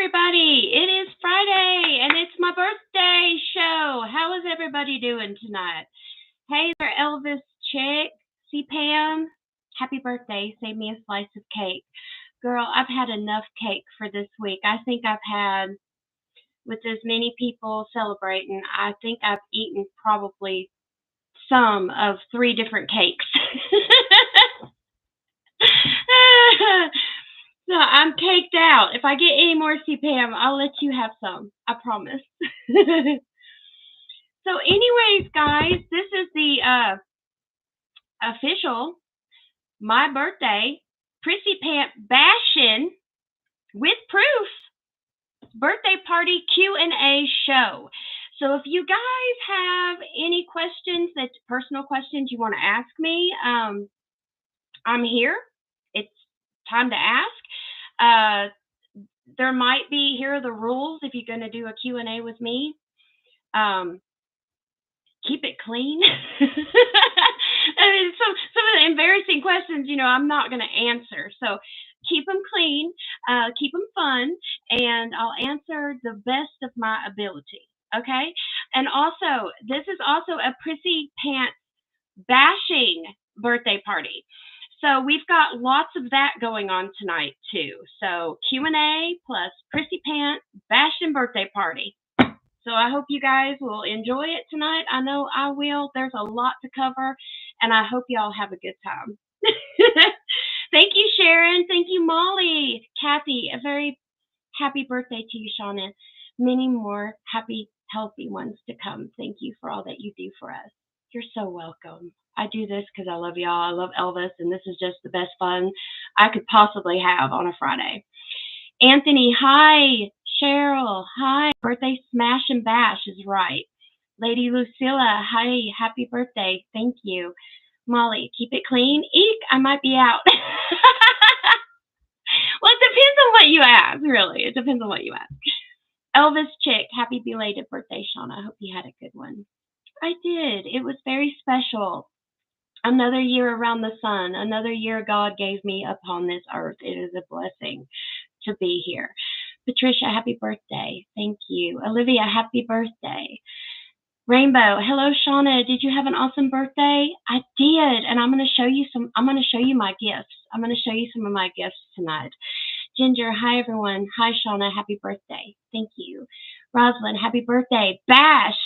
everybody. It is Friday, and it's my birthday show. How is everybody doing tonight? Hey there, Elvis Chick. See, Pam. Happy birthday. Save me a slice of cake. Girl, I've had enough cake for this week. I think I've had, with as many people celebrating, I think I've eaten probably some of three different cakes. So I'm caked out. If I get any more CPAM, I'll let you have some. I promise. So, anyways, guys, this is the official my birthday Prissy Pant bashing with proof birthday party Q&A show. So if you guys have any questions, that's personal questions you want to ask me, I'm here. It's time to ask. There might be, here are the rules if you're going to do a Q&A with me. Keep it clean. I mean, some of the embarrassing questions, I'm not going to answer. So keep them clean, keep them fun, and I'll answer the best of my ability. Okay? And also, this is also a Prissy Pants bashing birthday party. So we've got lots of that going on tonight too. So Q&A plus Prissy Pants bashing birthday party. So I hope you guys will enjoy it tonight. I know I will. There's a lot to cover, and I hope y'all have a good time. Thank you, Sharon. Thank you, Molly. Kathy, a very happy birthday to you, Shauna. Many more happy, healthy ones to come. Thank you for all that you do for us. You're so welcome. I do this because I love y'all. I love Elvis, and this is just the best fun I could possibly have on a Friday. Anthony, hi. Cheryl, hi. Birthday smash and bash is right. Lady Lucilla, hi. Happy birthday. Thank you. Molly, keep it clean. Eek, I might be out. Well, it depends on what you ask, really. It depends on what you ask. Elvis Chick, happy belated birthday, Shauna. I hope you had a good one. I did. It was very special. Another year around the sun. Another year God gave me upon this earth. It is a blessing to be here. Patricia, happy birthday. Thank you. Olivia, happy birthday. Rainbow, hello, Shauna. Did you have an awesome birthday? I did, and I'm going to show you my gifts. I'm going to show you some of my gifts tonight. Ginger, hi, everyone. Hi, Shauna. Happy birthday. Thank you. Rosalind, happy birthday. Bash.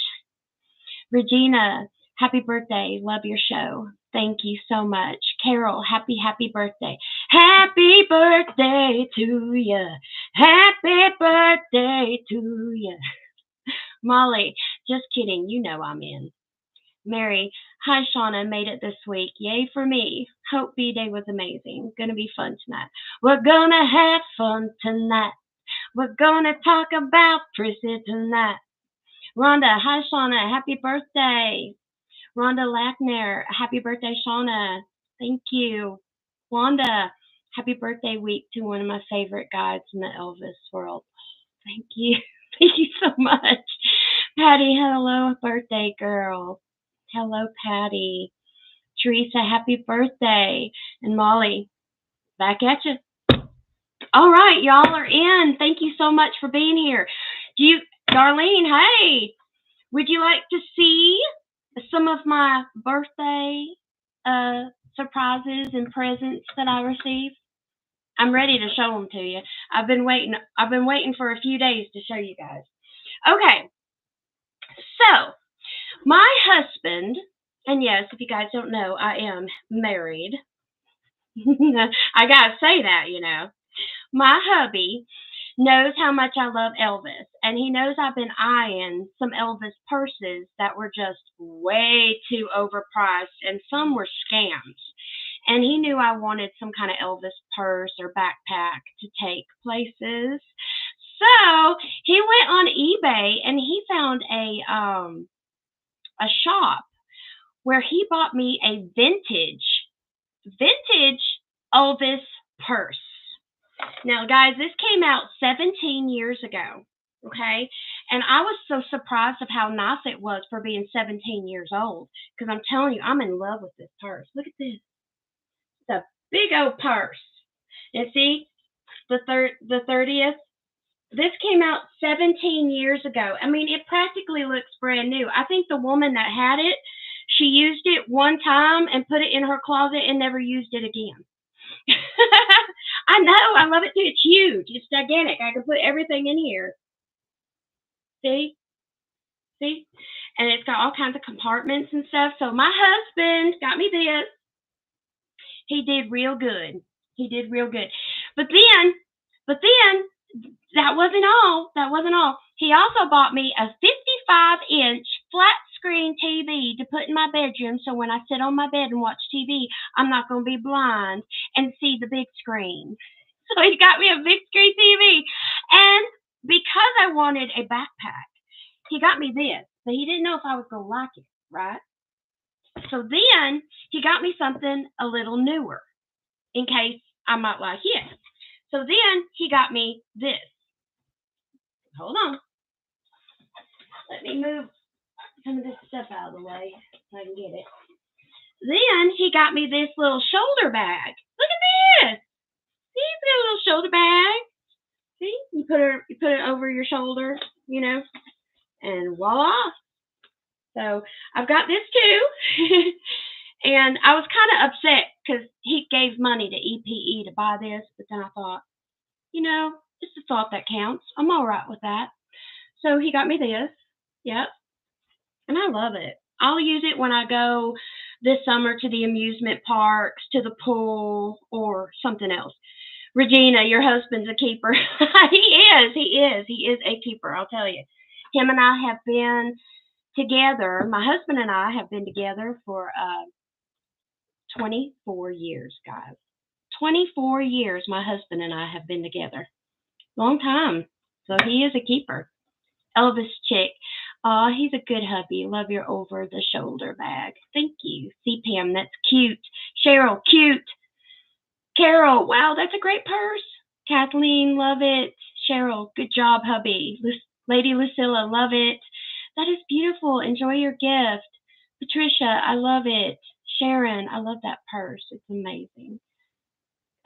Regina, happy birthday. Love your show. Thank you so much. Carol, happy birthday. Happy birthday to you. Happy birthday to you. Molly, just kidding. You know I'm in. Mary, hi, Shauna. Made it this week. Yay for me. Hope B-Day was amazing. Gonna be fun tonight. We're gonna have fun tonight. We're gonna talk about Prissy tonight. Rhonda, hi, Shauna. Happy birthday. Rhonda Lackner, happy birthday, Shauna. Thank you. Wanda, happy birthday week to one of my favorite guides in the Elvis world. Thank you. Thank you so much. Patty, hello, birthday girl. Hello, Patty. Teresa, happy birthday. And Molly, back at you. All right, y'all are in. Thank you so much for being here. Darlene, hey, would you like to see some of my birthday surprises and presents that I received? I'm ready to show them to you. I've been waiting for a few days to show you guys. Okay. So, my husband, and yes, if you guys don't know, I am married. I gotta say that, My hubby knows how much I love Elvis, and he knows I've been eyeing some Elvis purses that were just way too overpriced, and some were scams. And he knew I wanted some kind of Elvis purse or backpack to take places. So he went on eBay and he found a shop where he bought me a vintage Elvis purse. Now, guys, this came out 17 years ago, okay? And I was so surprised of how nice it was for being 17 years old, because I'm telling you, I'm in love with this purse. Look at this. It's a big old purse. And see, the 30th This came out 17 years ago. I mean, it practically looks brand new. I think the woman that had it, she used it one time and put it in her closet and never used it again. I know. I love it too. It's huge. It's gigantic. I can put everything in here. See? See? And it's got all kinds of compartments and stuff. So my husband got me this. He did real good. He did real good. But then, that wasn't all. That wasn't all. He also bought me a 55-inch flat screen TV to put in my bedroom so when I sit on my bed and watch TV, I'm not going to be blind and see the big screen. So he got me a big screen TV. And because I wanted a backpack, he got me this, but he didn't know if I was going to like it, right? So then he got me something a little newer in case I might like it. So then he got me this. Hold on. Let me move some of this stuff out of the way so I can get it. Then he got me this little shoulder bag. Look at this. See, it's got a little shoulder bag. See, you put it over your shoulder, and voila. So I've got this too. And I was kind of upset because he gave money to EPE to buy this, but then I thought, it's the thought that counts. I'm all right with that. So he got me this. Yep. And I love it. I'll use it when I go this summer to the amusement parks, to the pool, or something else. Regina, your husband's a keeper. He is a keeper, I'll tell you. Him and I have been together. My husband and I have been together for 24 years, guys. 24 years my husband and I have been together. Long time. So he is a keeper. Elvis chick. Aw, he's a good hubby. Love your over-the-shoulder bag. Thank you. See, Pam, that's cute. Cheryl, cute. Carol, wow, that's a great purse. Kathleen, love it. Cheryl, good job, hubby. Lady Lucilla, love it. That is beautiful. Enjoy your gift. Patricia, I love it. Sharon, I love that purse. It's amazing.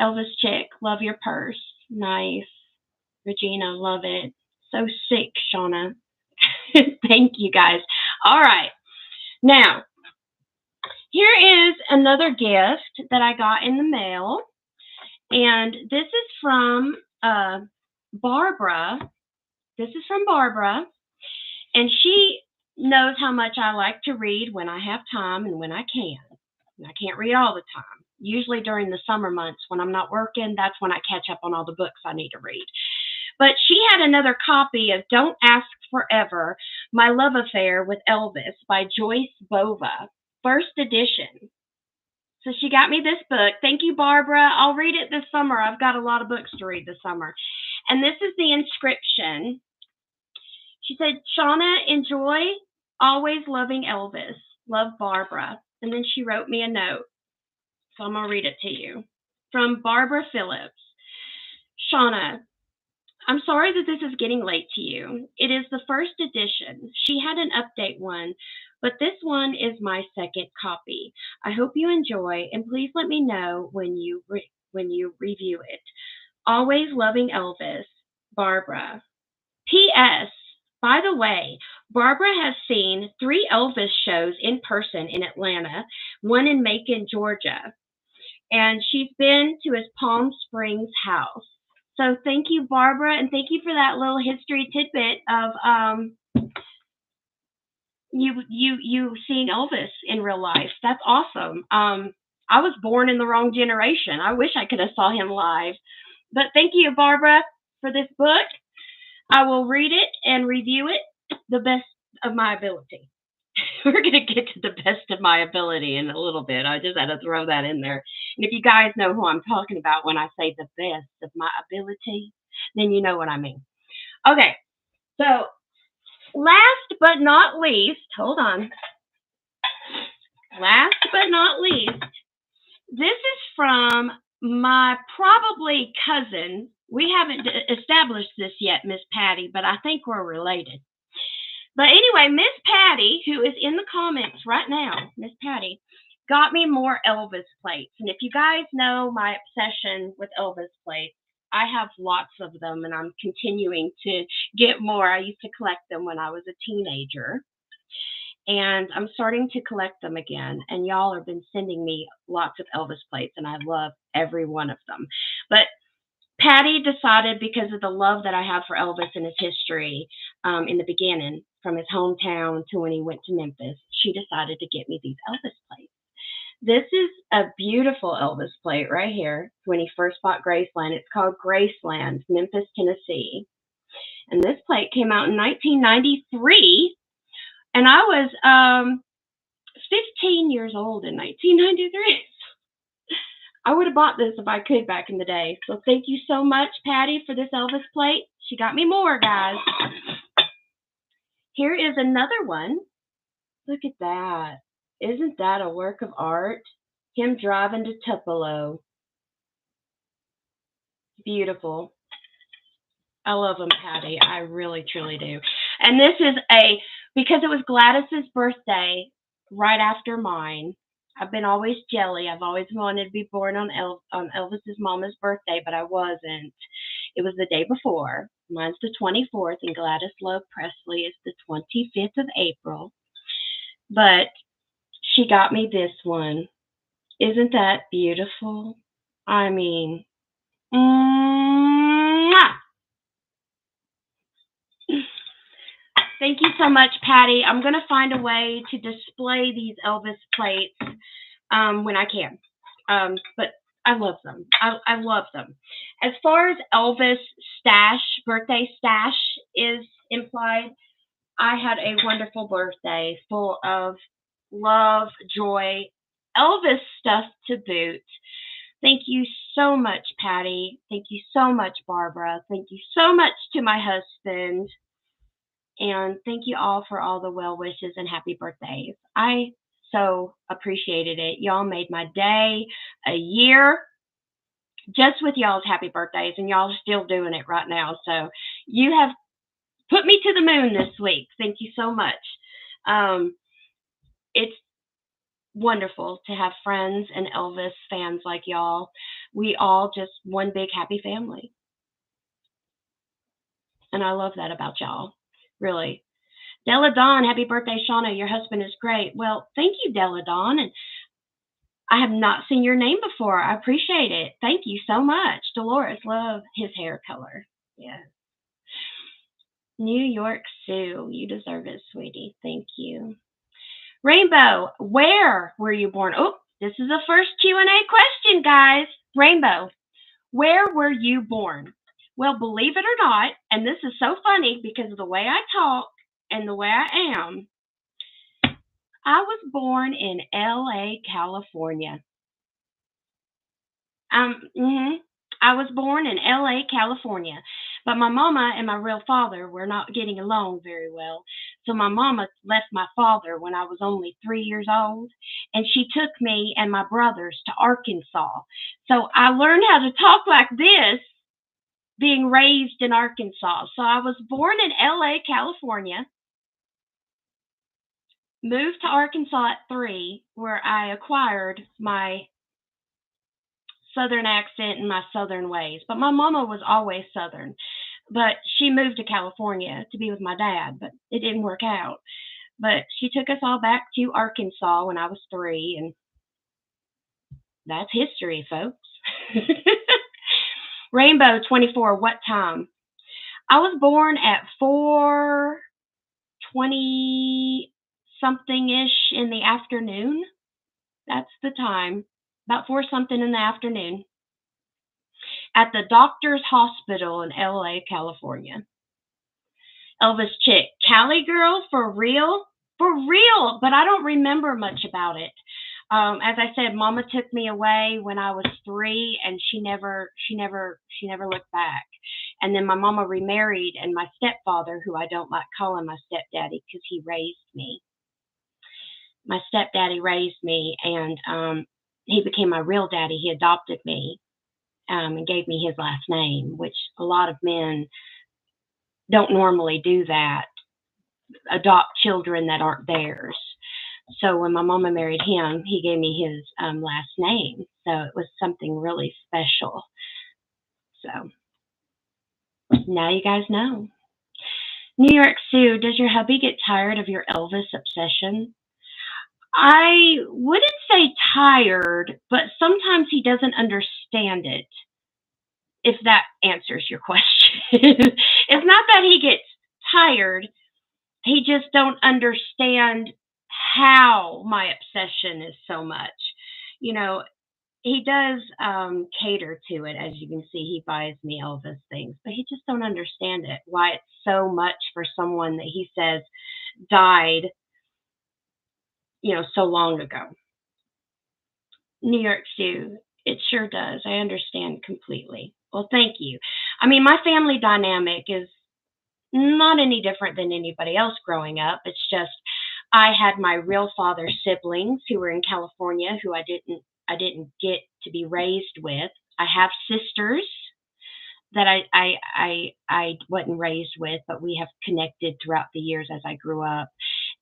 Elvis chick, love your purse. Nice. Regina, love it. So sick, Shauna. Thank you, guys. All right. Now, here is another gift that I got in the mail. And this is from Barbara. This is from Barbara. And she knows how much I like to read when I have time and when I can. And I can't read all the time. Usually during the summer months when I'm not working, that's when I catch up on all the books I need to read. But she had another copy of Don't Ask Forever, My Love Affair with Elvis by Joyce Bova, first edition. So she got me this book. Thank you, Barbara. I'll read it this summer. I've got a lot of books to read this summer. And this is the inscription. She said, Shauna, enjoy always loving Elvis. Love, Barbara. And then she wrote me a note. So I'm going to read it to you. From Barbara Phillips. Shauna, I'm sorry that this is getting late to you. It is the first edition. She had an update one, but this one is my second copy. I hope you enjoy, and please let me know when you review it. Always loving Elvis, Barbara. P.S. By the way, Barbara has seen 3 Elvis shows in person in Atlanta, one in Macon, Georgia, and she's been to his Palm Springs house. So thank you, Barbara, and thank you for that little history tidbit of you seeing Elvis in real life. That's awesome. I was born in the wrong generation. I wish I could have saw him live. But thank you, Barbara, for this book. I will read it and review it the best of my ability. We're going to get to the best of my ability in a little bit. I just had to throw that in there. And if you guys know who I'm talking about when I say the best of my ability, then you know what I mean. Okay, so last but not least, hold on. Last but not least, this is from my probably cousin. We haven't established this yet, Miss Patty, but I think we're related. But anyway, Miss Patty, who is in the comments right now, Miss Patty, got me more Elvis plates. And if you guys know my obsession with Elvis plates, I have lots of them, and I'm continuing to get more. I used to collect them when I was a teenager, and I'm starting to collect them again. And y'all have been sending me lots of Elvis plates, and I love every one of them. But Patty decided, because of the love that I have for Elvis and his history in the beginning, from his hometown to when he went to Memphis, she decided to get me these Elvis plates. This is a beautiful Elvis plate right here when he first bought Graceland. It's called Graceland, Memphis, Tennessee. And this plate came out in 1993, and I was 15 years old in 1993. I would have bought this if I could back in the day. So thank you so much, Patty, for this Elvis plate. She got me more, guys. Here is another one. Look at that. Isn't that a work of art? Him driving to Tupelo. Beautiful. I love them, Patty. I really, truly do. And this is because it was Gladys's birthday right after mine. I've been always jelly. I've always wanted to be born on Elvis's mama's birthday, but I wasn't. It was the day before. Mine's the 24th, and Gladys Love Presley is the 25th of April. But she got me this one. Isn't that beautiful? I mean, mwah! Thank you so much, Patty. I'm going to find a way to display these Elvis plates when I can. But I love them. I love them. As far as Elvis birthday stash is implied, I had a wonderful birthday full of love, joy, Elvis stuff to boot. Thank you so much, Patty. Thank you so much, Barbara. Thank you so much to my husband. And thank you all for all the well wishes and happy birthdays. I so appreciated it. Y'all made my day, a year, just with y'all's happy birthdays, and y'all are still doing it right now. So you have put me to the moon this week. Thank you so much. It's wonderful to have friends and Elvis fans like y'all. We all just one big happy family. And I love that about y'all. Really. Della Dawn, happy birthday, Shauna. Your husband is great. Well, thank you, Della Dawn. And I have not seen your name before. I appreciate it. Thank you so much. Dolores, love his hair color. Yeah. New York Sue, you deserve it, sweetie. Thank you. Rainbow, where were you born? Oh, this is the first Q&A question, guys. Rainbow, where were you born? Well, believe it or not, and this is so funny because of the way I talk and the way I am, I was born in LA, California. I was born in LA, California. But my mama and my real father were not getting along very well. So my mama left my father when I was only 3 years old, and she took me and my brothers to Arkansas. So I learned how to talk like this being raised in Arkansas. So I was born in LA, California, moved to Arkansas at 3, where I acquired my Southern accent and my Southern ways. But my mama was always Southern. But she moved to California to be with my dad, but it didn't work out. But she took us all back to Arkansas when I was 3, and that's history, folks. Rainbow 24, what time? I was born at 4:20 something-ish in the afternoon. That's the time. About 4 something in the afternoon. At the Doctor's Hospital in LA, California. Elvis Chick, Cali girl, for real? For real, but I don't remember much about it. As I said, Mama took me away when I was 3, and she never looked back. And then my mama remarried, and my stepfather, who I don't like calling my stepdaddy because he raised me. My stepdaddy raised me, and he became my real daddy. He adopted me and gave me his last name, which a lot of men don't normally do that, adopt children that aren't theirs. So when my mama married him, he gave me his last name. So it was something really special. So Now you guys know. New York Sue, does your hubby get tired of your Elvis obsession? I wouldn't say tired, but sometimes he doesn't understand it, if that answers your question. It's not that he gets tired, he just don't understand how my obsession is so much. You know, he does cater to it, as you can see. He buys me Elvis things, but he just don't understand it. Why it's so much for someone that he says died, so long ago. New York Sue, it sure does. I understand completely. Well, thank you. I mean, my family dynamic is not any different than anybody else growing up. It's just I had my real father's siblings who were in California who I didn't get to be raised with. I have sisters that I wasn't raised with, but we have connected throughout the years as I grew up.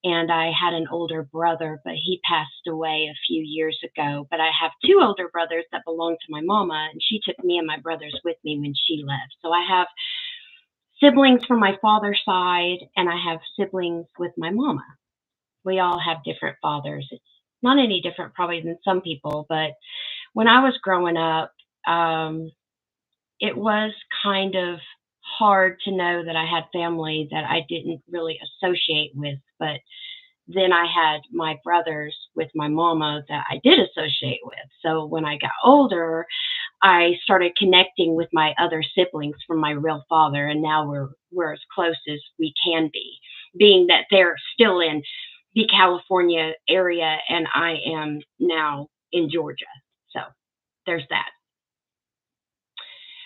And I had an older brother, but he passed away a few years ago. But I have two older brothers that belong to my mama, and she took me and my brothers with me when she left. So I have siblings from my father's side, and I have siblings with my mama. We all have different fathers. It's not any different probably than some people, but when I was growing up, it was kind of hard to know that I had family that I didn't really associate with. But then I had my brothers with my mama that I did associate with. So when I got older, I started connecting with my other siblings from my real father, and now we're as close as we can be, being that they're still in the California area and I am now in Georgia. So there's that.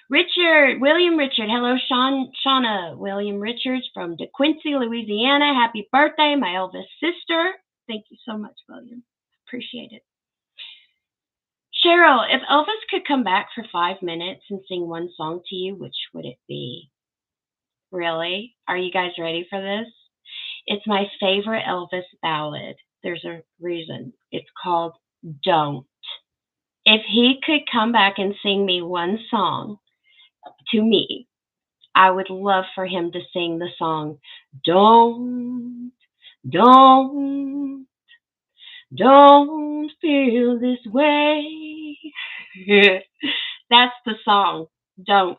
William Richard. Hello, Shauna. William Richards from DeQuincy, Louisiana. Happy birthday, my Elvis sister. Thank you so much, William. Appreciate it. Cheryl, if Elvis could come back for 5 minutes and sing one song to you, which would it be? Really? Are you guys ready for this? It's my favorite Elvis ballad. There's a reason. It's called Don't. If he could come back and sing me one song to me, I would love for him to sing the song Don't, don't, don't feel this way. That's the song, Don't.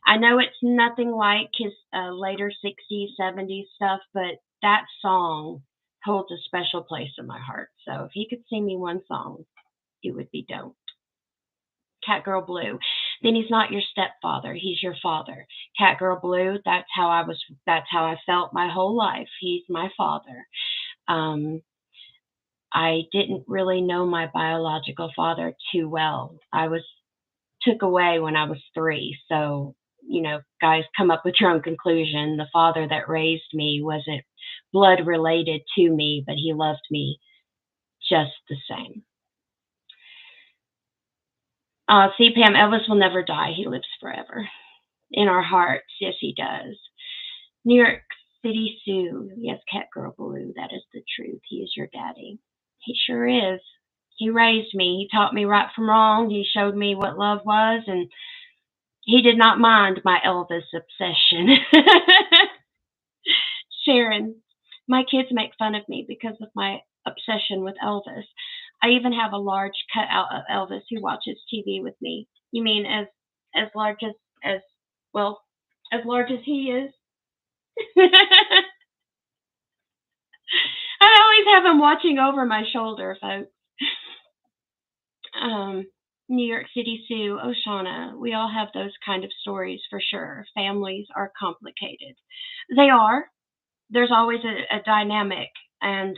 I know it's nothing like his later 60s, 70s stuff, but that song holds a special place in my heart. So if he could sing me one song, it would be Don't. Catgirl Blue. Then he's not your stepfather, he's your father. Catgirl Blue, that's how I felt my whole life. He's my father. I didn't really know my biological father too well. I was took away when I was 3. So, guys, come up with your own conclusion. The father that raised me wasn't blood related to me, but he loved me just the same. See, Pam, Elvis will never die. He lives forever in our hearts. Yes, he does. New York City Sue. Yes, Catgirl Blue. That is the truth. He is your daddy. He sure is. He raised me. He taught me right from wrong. He showed me what love was, and he did not mind my Elvis obsession. Sharon, my kids make fun of me because of my obsession with Elvis. I even have a large cutout of Elvis who watches TV with me. You mean as large as well, as large as he is? I always have him watching over my shoulder, folks. New York City Sue, Oshana, we all have those kind of stories for sure. Families are complicated. They are. There's always a dynamic, and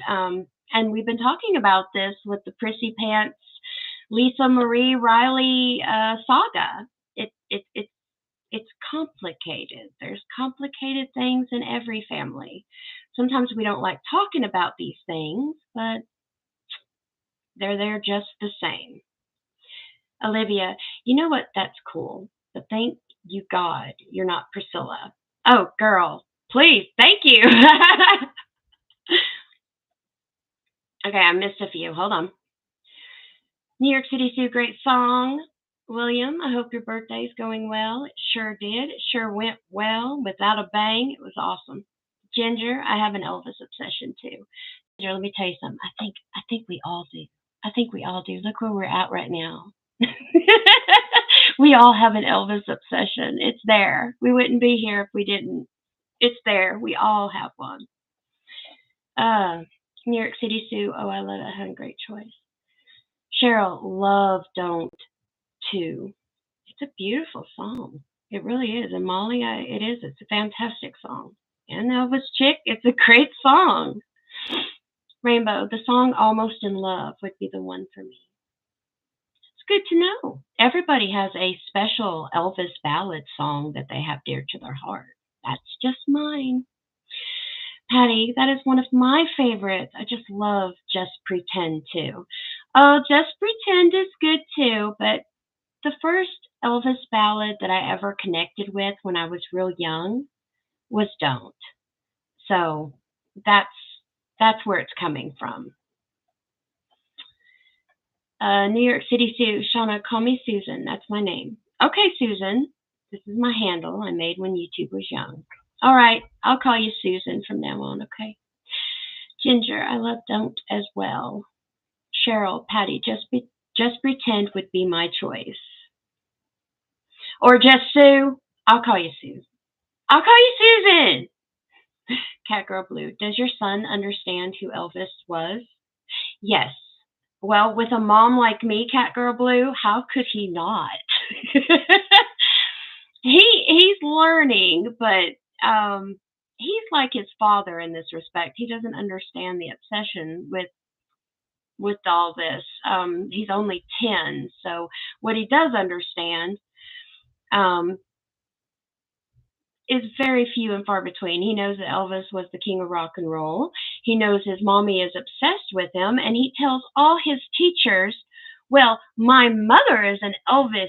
we've been talking about this with the Prissy Pants, Lisa Marie Riley saga. It's complicated. There's complicated things in every family. Sometimes we don't like talking about these things, but they're there just the same. Olivia, you know what? That's cool. But thank you, God, you're not Priscilla. Oh, girl, please, thank you. Okay, I missed a few. Hold on. New York City Sue, great song. William, I hope your birthday's going well. It sure did. It sure went well without a bang. It was awesome. Ginger, I have an Elvis obsession too. Ginger, let me tell you something. I think we all do. I think we all do. Look where we're at right now. We all have an Elvis obsession. It's there. We wouldn't be here if we didn't. It's there. We all have one. Uh, New York City Sue. Oh, I love it. I had a great choice. Cheryl, love Don't too. It's a beautiful song. It really is. And Molly, it is. It's a fantastic song. And Elvis Chick, it's a great song. Rainbow, the song Almost in Love would be the one for me. It's good to know. Everybody has a special Elvis ballad song that they have dear to their heart. That's just mine. Patty, that is one of my favorites. I just love Just Pretend too. Oh, Just Pretend is good too, but the first Elvis ballad that I ever connected with when I was real young was Don't. So that's that's where it's coming from. New York City Sue, Shauna, call me Susan. That's my name. Okay, Susan. This is my handle I made when YouTube was young. All right, I'll call you Susan from now on, okay? Ginger, I love Don't as well. Cheryl, Patty, just pretend would be my choice. Or just Sue. I'll call you Sue. I'll call you Susan. Catgirl Blue, does your son understand who Elvis was? Yes. Well, with a mom like me, Catgirl Blue, how could he not? He's learning, but he's like his father in this respect. He doesn't understand the obsession with all this. He's only 10, so what he does understand um, is very few and far between. He knows that Elvis was the king of rock and roll. He knows his mommy is obsessed with him, and he tells all his teachers, well, my mother is an Elvis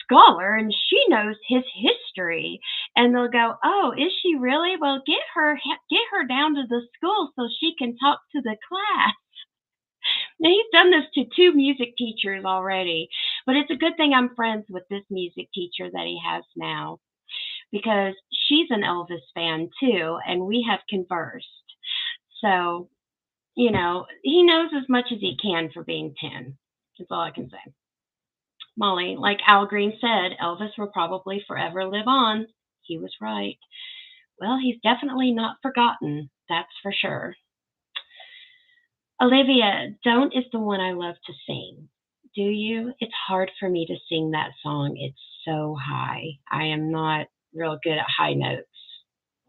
scholar and she knows his history. And they'll go, oh, is she really? Well, get her down to the school so she can talk to the class. Now, he's done this to two music teachers already, but it's a good thing I'm friends with this music teacher that he has now because she's an Elvis fan too, and we have conversed. So, he knows as much as he can for being 10. That's all I can say. Molly, like Al Green said, Elvis will probably forever live on. He was right. Well, he's definitely not forgotten, that's for sure. Olivia, Don't is the one I love to sing. Do you? It's hard for me to sing that song. It's so high. I am not real good at high notes.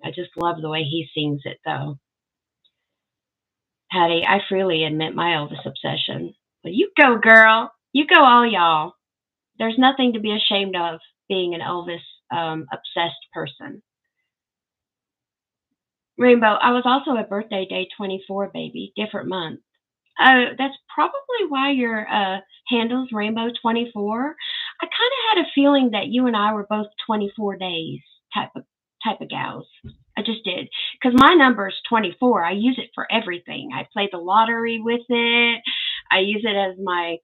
I just love the way he sings it, though. Patty, I freely admit my Elvis obsession. Well, you go, girl. You go, all y'all. There's nothing to be ashamed of being an Elvis obsessed person. Rainbow, I was also a birthday day 24, baby. Different month. Oh, that's probably why your handle's Rainbow 24. I kind of had a feeling that you and I were both 24 days type of gals. I just did because my number is 24. I use it for everything. I play the lottery with it. I use it as my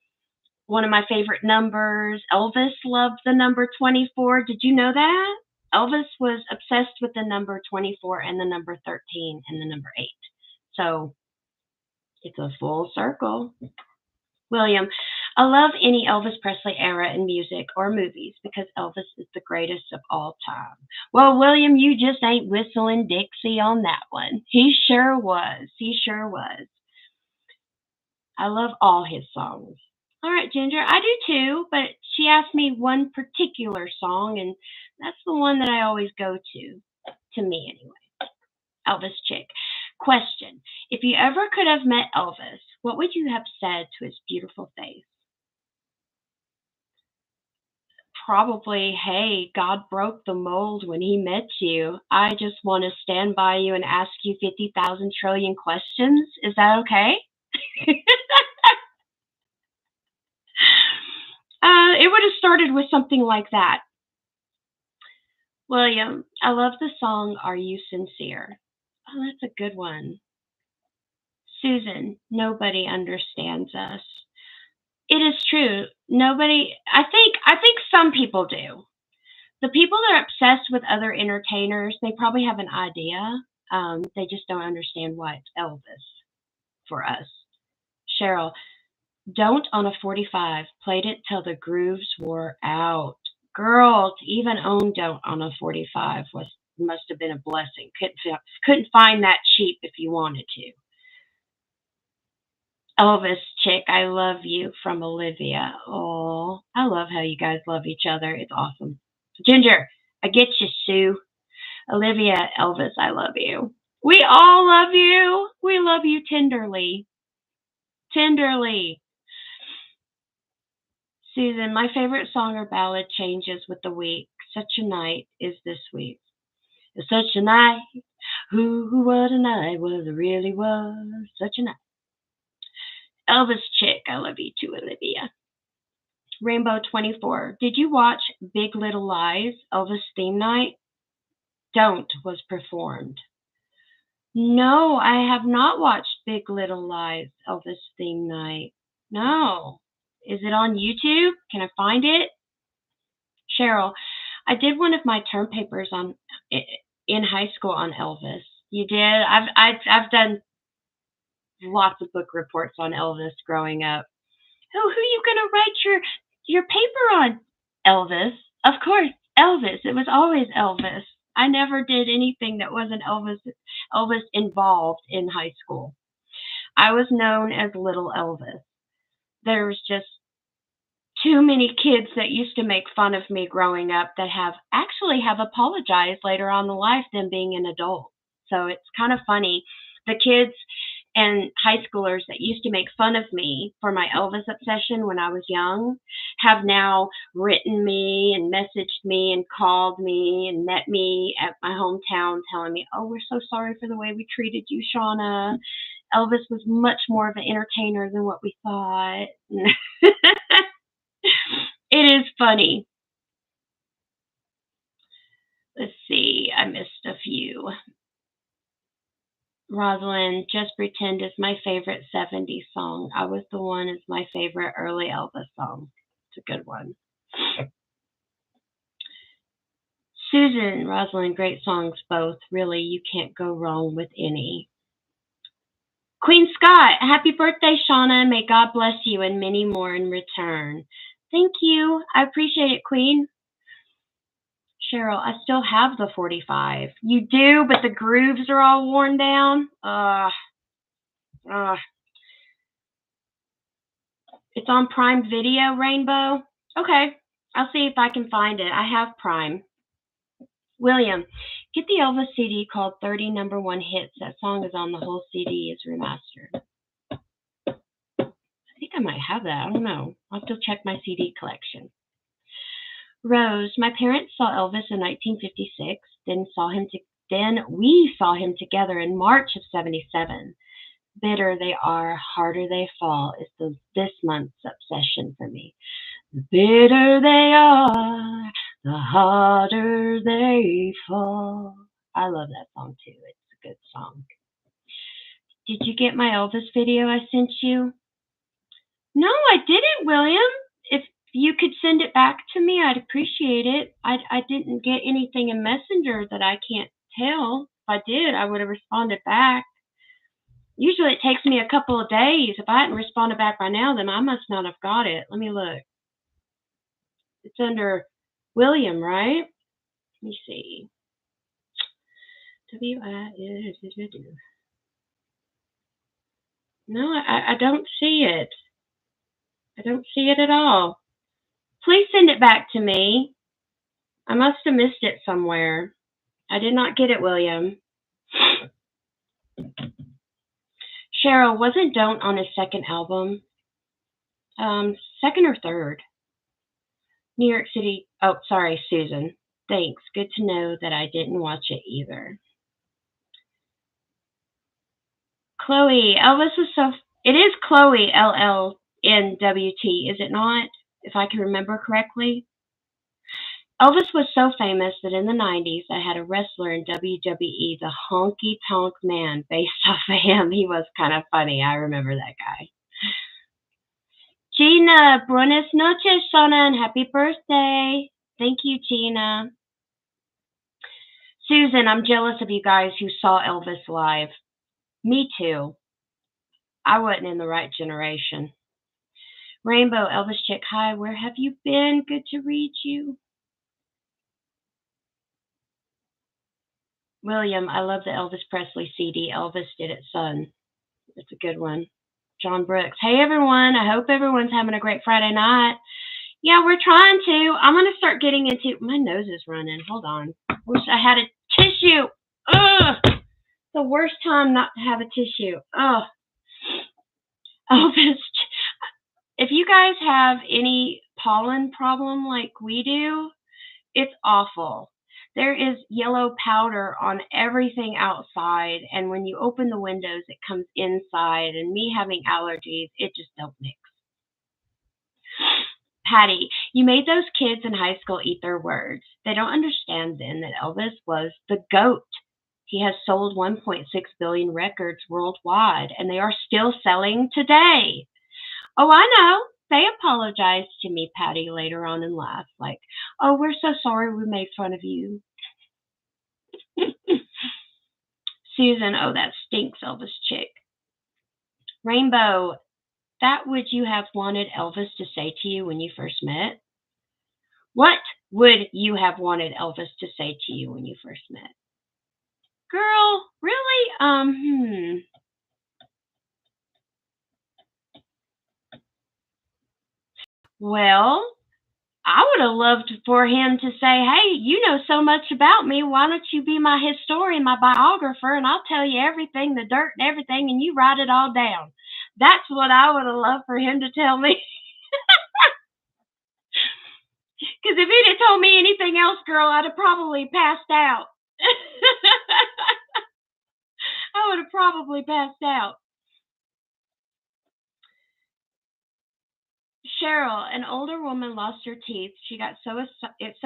one of my favorite numbers. Elvis loved the number 24. Did you know that? Elvis was obsessed with the number 24 and the number 13 and the number 8. So it's a full circle. William, I love any Elvis Presley era in music or movies because Elvis is the greatest of all time. Well, William, you just ain't whistling Dixie on that one. He sure was. He sure was. I love all his songs. All right, Ginger, I do too, but she asked me one particular song, and that's the one that I always go to me anyway. Elvis Chick. Question: if you ever could have met Elvis, what would you have said to his beautiful face? Probably, hey, God broke the mold when he met you. I just want to stand by you and ask you 50,000 trillion questions. Is that okay? It would have started with something like that. William, I love the song Are You Sincere? Oh, that's a good one. Susan, nobody understands us. It is true. Nobody. I think some people do. The people that are obsessed with other entertainers, they probably have an idea. They just don't understand why it's Elvis for us. Cheryl, don't on a 45. Played it till the grooves wore out. Girl, to even own Don't on a 45 was must have been a blessing. Couldn't find that cheap if you wanted to. Elvis chick, I love you from Olivia. Oh, I love how you guys love each other. It's awesome. Ginger, I get you, Sue. Olivia, Elvis, I love you. We all love you. We love you tenderly. Tenderly. Susan, my favorite song or ballad changes with the week. Such a night is this week. It's such a night. What a night was it really was. Such a night. Elvis chick, I love you too, Olivia. Rainbow 24. Did you watch Big Little Lies, Elvis theme night? Don't was performed. No, I have not watched Big Little Lies, Elvis theme night. No. Is it on YouTube? Can I find it? Cheryl, I did one of my term papers on in high school on Elvis. You did? I've done lots of book reports on Elvis growing up. Oh, who are you gonna write your paper on? Elvis. Of course, Elvis. It was always Elvis. I never did anything that wasn't Elvis involved in high school. I was known as Little Elvis. There was just too many kids that used to make fun of me growing up that have apologized later on in life than being an adult. So it's kind of funny. The kids and high schoolers that used to make fun of me for my Elvis obsession when I was young have now written me and messaged me and called me and met me at my hometown telling me, oh, we're so sorry for the way we treated you, Shauna. Elvis was much more of an entertainer than what we thought. It is funny. Let's see, I missed a few. Rosalind, Just Pretend is my favorite 70s song. I Was the One is my favorite early Elvis song. It's a good one. Susan, Rosalind, great songs both. Really, you can't go wrong with any. Queen Scott, happy birthday, Shauna. May God bless you and many more in return. Thank you. I appreciate it, Queen. Cheryl, I still have the 45. You do, but the grooves are all worn down. It's on Prime Video, Rainbow. Okay, I'll see if I can find it. I have Prime. William, get the Elvis CD called 30 Number One Hits. That song is on the whole CD. It's remastered. I think I might have that. I don't know. I'll have to check my CD collection. Rose, my parents saw Elvis in 1956. Then we saw him together in March of '77. Bitter they are, harder they fall is this month's obsession for me. The bitter they are, the harder they fall. I love that song too. It's a good song. Did you get my Elvis video I sent you? No, I didn't, William. If you could send it back to me, I'd appreciate it. I didn't get anything in Messenger that I can't tell. If I did, I would have responded back. Usually it takes me a couple of days. If I hadn't responded back by now, then I must not have got it. Let me look. It's under William, right? Let me see. No, I don't see it. I don't see it at all. Please send it back to me. I must have missed it somewhere. I did not get it, William. Cheryl, wasn't Don't on his second album? Second or third? New York City. Oh, sorry, Susan. Thanks. Good to know that I didn't watch it either. Chloe, Elvis was so. It is Chloe, LLNWT, is it not? If I can remember correctly. Elvis was so famous that in the 90s I had a wrestler in WWE, the Honky Tonk Man, based off of him. He was kind of funny. I remember that guy. Gina, buenas noches, Shauna, and happy birthday. Thank you, Gina. Susan, I'm jealous of you guys who saw Elvis live. Me too. I wasn't in the right generation. Rainbow, Elvis Chick, hi, where have you been? Good to read you. William, I love the Elvis Presley CD. Elvis did it, son. It's a good one. John Brooks, hey everyone. I hope everyone's having a great Friday night. Yeah, we're trying to. I'm going to start getting into, my nose is running. Hold on. Wish I had a tissue. Ugh. The worst time not to have a tissue. Ugh. Elvis, if you guys have any pollen problem like we do, it's awful. There is yellow powder on everything outside, and when you open the windows, it comes inside, and me having allergies, it just don't mix. Patty, you made those kids in high school eat their words. They don't understand then that Elvis was the GOAT. He has sold 1.6 billion records worldwide, and they are still selling today. Oh, I know. They apologized to me, Patty, later on and laughed, like, oh, we're so sorry we made fun of you. Susan, oh, that stinks, Elvis Chick. Rainbow, that would you have wanted Elvis to say to you when you first met? What would you have wanted Elvis to say to you when you first met? Girl, really? Well, I would have loved for him to say, hey, you know so much about me. Why don't you be my historian, my biographer, and I'll tell you everything, the dirt and everything, and you write it all down. That's what I would have loved for him to tell me. Because if he'd have told me anything else, girl, I'd have probably passed out. I would have probably passed out. Cheryl, an older woman lost her teeth. She got so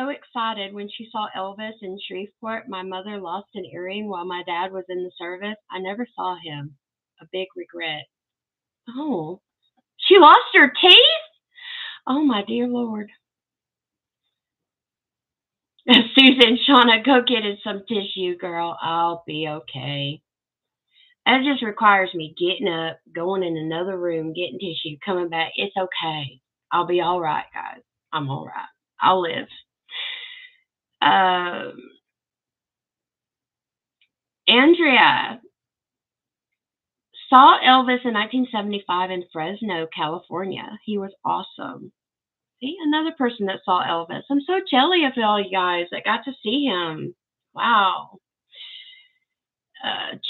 excited when she saw Elvis in Shreveport. My mother lost an earring while my dad was in the service. I never saw him. A big regret. Oh, she lost her teeth? Oh, my dear Lord. Susan, Shauna, go get in some tissue, girl. I'll be okay. That just requires me getting up, going in another room, getting tissue, coming back. It's okay. I'll be all right, guys. I'm all right. I'll live. Andrea saw Elvis in 1975 in Fresno, California. He was awesome. See, another person that saw Elvis. I'm so jelly of all you guys that got to see him. Wow.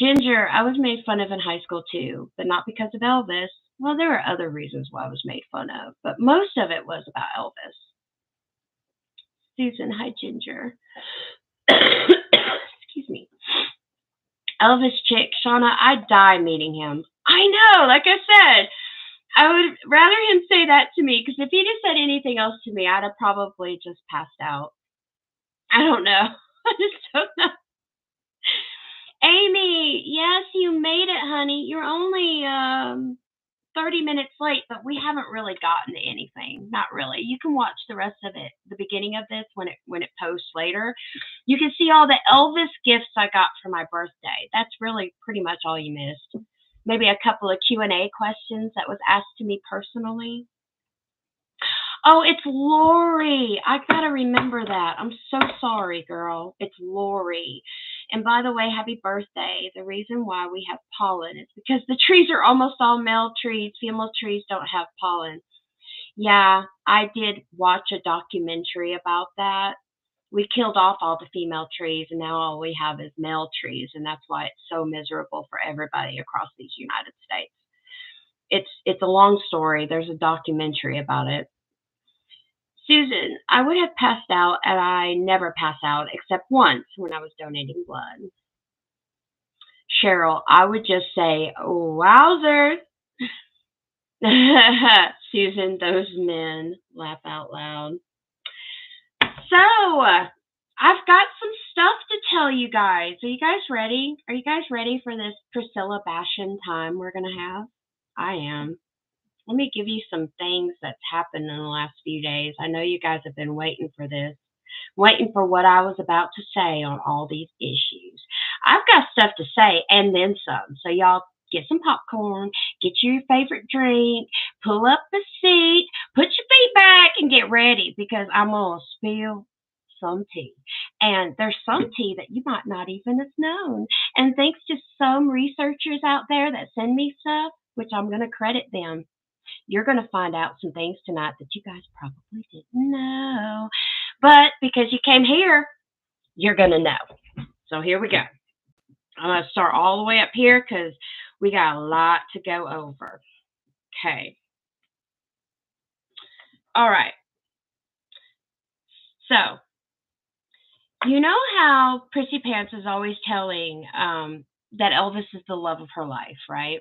Ginger, I was made fun of in high school too, but not because of Elvis. Well, there are other reasons why I was made fun of, but most of it was about Elvis. Susan, hi, Ginger. Excuse me. Elvis Chick, Shauna, I'd die meeting him. I know, like I said, I would rather him say that to me, because if he'd have said anything else to me, I'd have probably just passed out. I don't know. I just don't know. Amy, yes, you made it, honey. You're only 30 minutes late, but we haven't really gotten to anything. Not really. You can watch the rest of it, the beginning of this, when it posts later. You can see all the Elvis gifts I got for my birthday. That's really pretty much all you missed. Maybe a couple of Q&A questions that was asked to me personally. Oh, it's Lori. I gotta remember that. I'm so sorry, girl. It's Lori. And by the way, happy birthday. The reason why we have pollen is because the trees are almost all male trees. Female trees don't have pollen. Yeah, I did watch a documentary about that. We killed off all the female trees, and now all we have is male trees, and that's why it's so miserable for everybody across these United States. It's a long story. There's a documentary about it. Susan, I would have passed out, and I never pass out except once when I was donating blood. Cheryl, I would just say, wowzers. Susan, those men, laugh out loud. So, I've got some stuff to tell you guys. Are you guys ready? Are you guys ready for this Priscilla bashing time we're going to have? I am. let me give you some things that's happened in the last few days. I know you guys have been waiting for this, waiting for what I was about to say on all these issues. I've got stuff to say and then some. So y'all get some popcorn, get your favorite drink, pull up the seat, put your feet back, and get ready because I'm going to spill some tea. And there's some tea that you might not even have known. And thanks to some researchers out there that send me stuff, which I'm going to credit them, you're going to find out some things tonight that you guys probably didn't know. But because you came here, you're going to know. So here we go. I'm going to start all the way up here because we got a lot to go over. Okay. All right. So, you know how Prissy Pants is always telling that Elvis is the love of her life, right?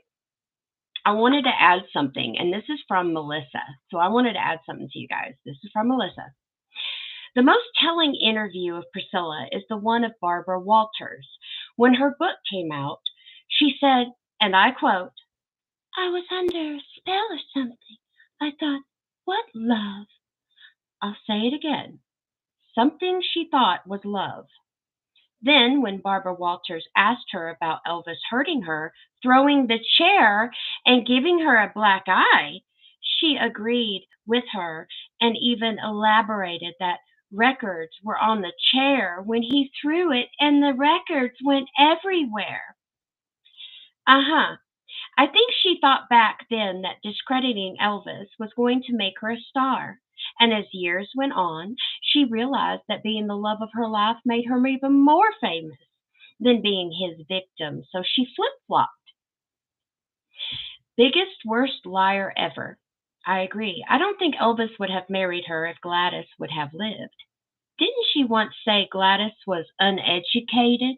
I wanted to add something, and this is from Melissa. So I wanted to add something to you guys. This is from Melissa. The most telling interview of Priscilla is the one of Barbara Walters. When her book came out, she said, and I quote, "I was under a spell or something. I thought, what love?" I'll say it again. Something she thought was love. Then, when Barbara Walters asked her about Elvis hurting her, throwing the chair, and giving her a black eye, she agreed with her and even elaborated that records were on the chair when he threw it and the records went everywhere. I think she thought back then that discrediting Elvis was going to make her a star. And as years went on, she realized that being the love of her life made her even more famous than being his victim. So she flip-flopped. Biggest, worst liar ever. I agree. I don't think Elvis would have married her if Gladys would have lived. Didn't she once say Gladys was uneducated?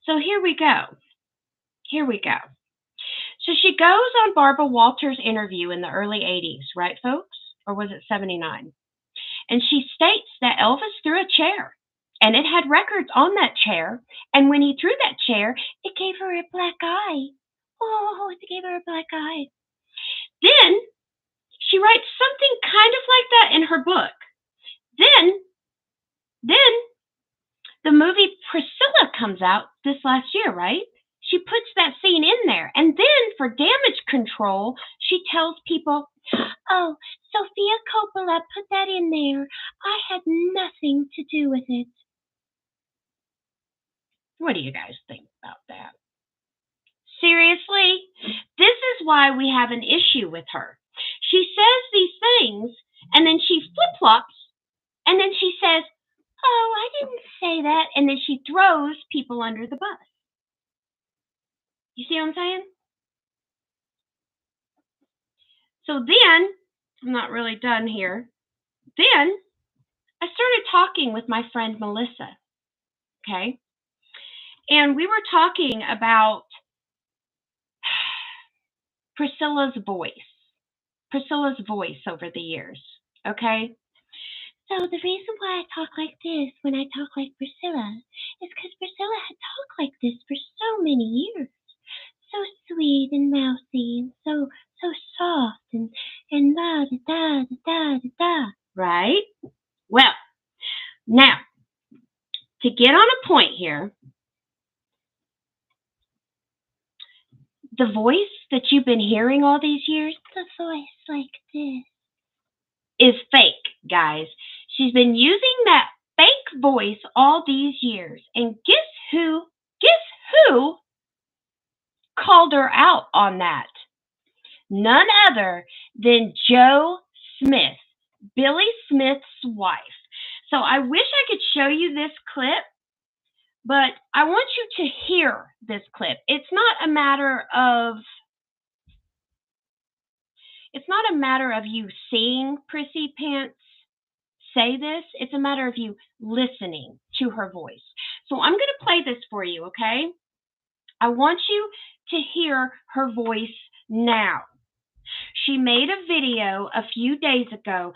So here we go. So she goes on Barbara Walters' interview in the early 80s, right, folks? Or was it 79? And she states that Elvis threw a chair, and it had records on that chair. And when he threw that chair, it gave her a black eye. Oh, it gave her a black eye. Then she writes something kind of like that in her book. Then the movie Priscilla comes out this last year, right? She puts that scene in there. And then for damage control, she tells people, "Oh, Sophia Coppola put that in there. I had nothing to do with it." What do you guys think about that? Seriously? This is why we have an issue with her. She says these things, and then she flip-flops, and then she says, "Oh, I didn't say that," and then she throws people under the bus. You see what I'm saying? So then, I'm not really done here. Then, I started talking with my friend Melissa, okay? And we were talking about Priscilla's voice over the years, okay? So the reason why I talk like this when I talk like Priscilla is because Priscilla had talked like this for so many years. So sweet and mousy and so soft and la da da da da da. Right? Well, now to get on a point here, the voice that you've been hearing all these years, the voice like this, is fake, guys. She's been using that fake voice all these years. And guess who called her out on that? None other than Jo Smith, Billy Smith's wife. So I wish I could show you this clip, but I want you to hear this clip. It's not a matter of you seeing Prissy Pants say this. It's a matter of you listening to her voice. So I'm going to play this for you, okay? I want you to hear her voice now. She made a video a few days ago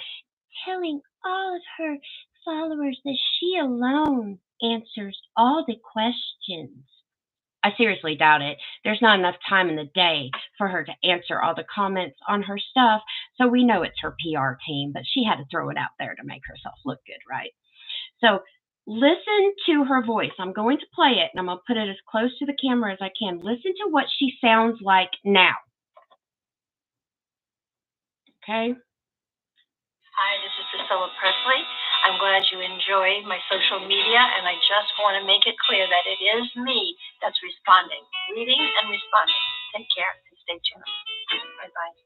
telling all of her followers that she alone answers all the questions. I seriously doubt it. There's not enough time in the day for her to answer all the comments on her stuff, so we know it's her PR team, but she had to throw it out there to make herself look good, right? So listen to her voice. I'm going to play it, and I'm going to put it as close to the camera as I can. Listen to what she sounds like now. Okay? Hi, this is Priscilla Presley. I'm glad you enjoy my social media, and I just want to make it clear that it is me that's responding, reading and responding. Take care and stay tuned. Bye-bye.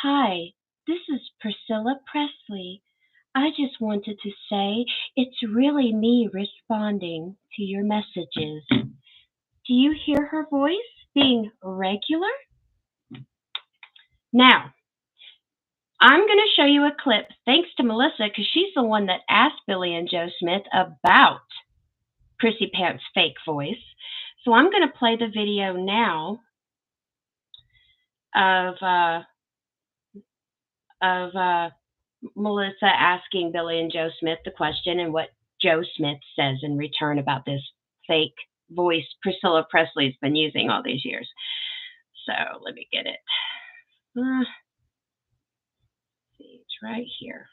Hi, this is Priscilla Presley. I just wanted to say it's really me responding to your messages. Do you hear her voice being regular? Now, I'm going to show you a clip thanks to Melissa because she's the one that asked Billy and Joe Smith about Prissy Pants' fake voice. So I'm going to play the video now of Melissa asking Billy and Joe Smith the question and what Joe Smith says in return about this fake voice Priscilla Presley's been using all these years. So let me get it. See, it's right here.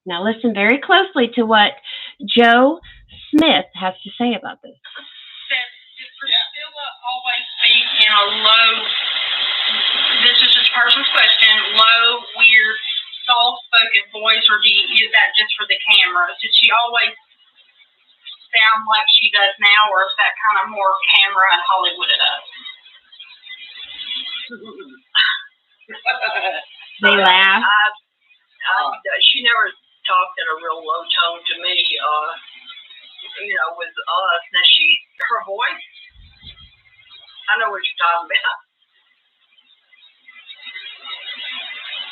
Now listen very closely to what Joe Smith has to say about this. Did Priscilla always speak in a low, this is just a personal question, low, weird, soft-spoken voice, or is that just for the camera? Did she always sound like she does now, or is that kind of more camera and Hollywooded up? They laugh. She never talked in a real low tone to me, with us. Now, her voice, I know what you're talking about.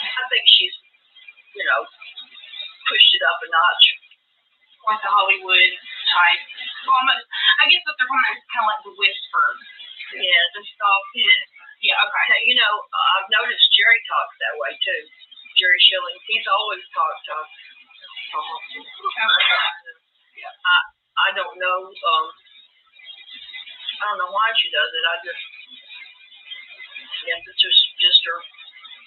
I think she's, pushed it up a notch. Like the Hollywood type. Almost, I guess what they're calling is kind of like the whisper. Yeah, the soft. Yeah, okay. Now, I've noticed Jerry talks that way too. Jerry Schilling, he's always talked. Yeah, I don't know. I don't know why she does it. I guess it's just her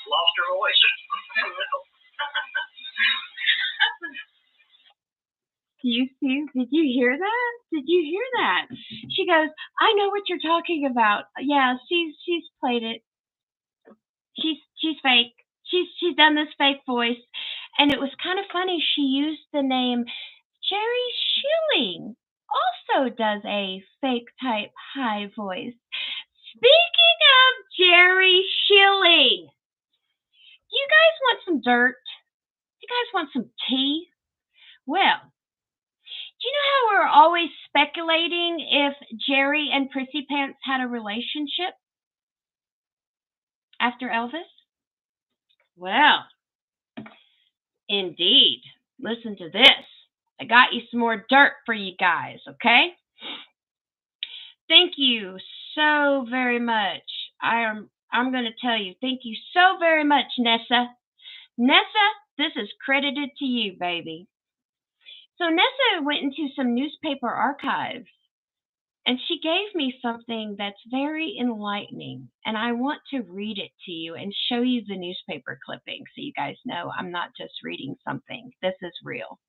lost her voice. I don't know. Did you hear that? Did you hear that? She goes, I know what you're talking about. Yeah, she's played it. She's fake. She's done this fake voice. And it was kind of funny. She used the name Jerry Schilling. Also does a fake type high voice. Speaking of Jerry Schilling, you guys want some dirt? You guys want some tea? Well, do you know how we're always speculating if Jerry and Prissy Pants had a relationship after Elvis? Well, indeed. Listen to this. I got you some more dirt for you guys, okay? Thank you so very much. I'm going to tell you, thank you so very much, Nessa. Nessa, this is credited to you, baby. So Nessa went into some newspaper archives, and she gave me something that's very enlightening, and I want to read it to you and show you the newspaper clipping so you guys know I'm not just reading something. This is real,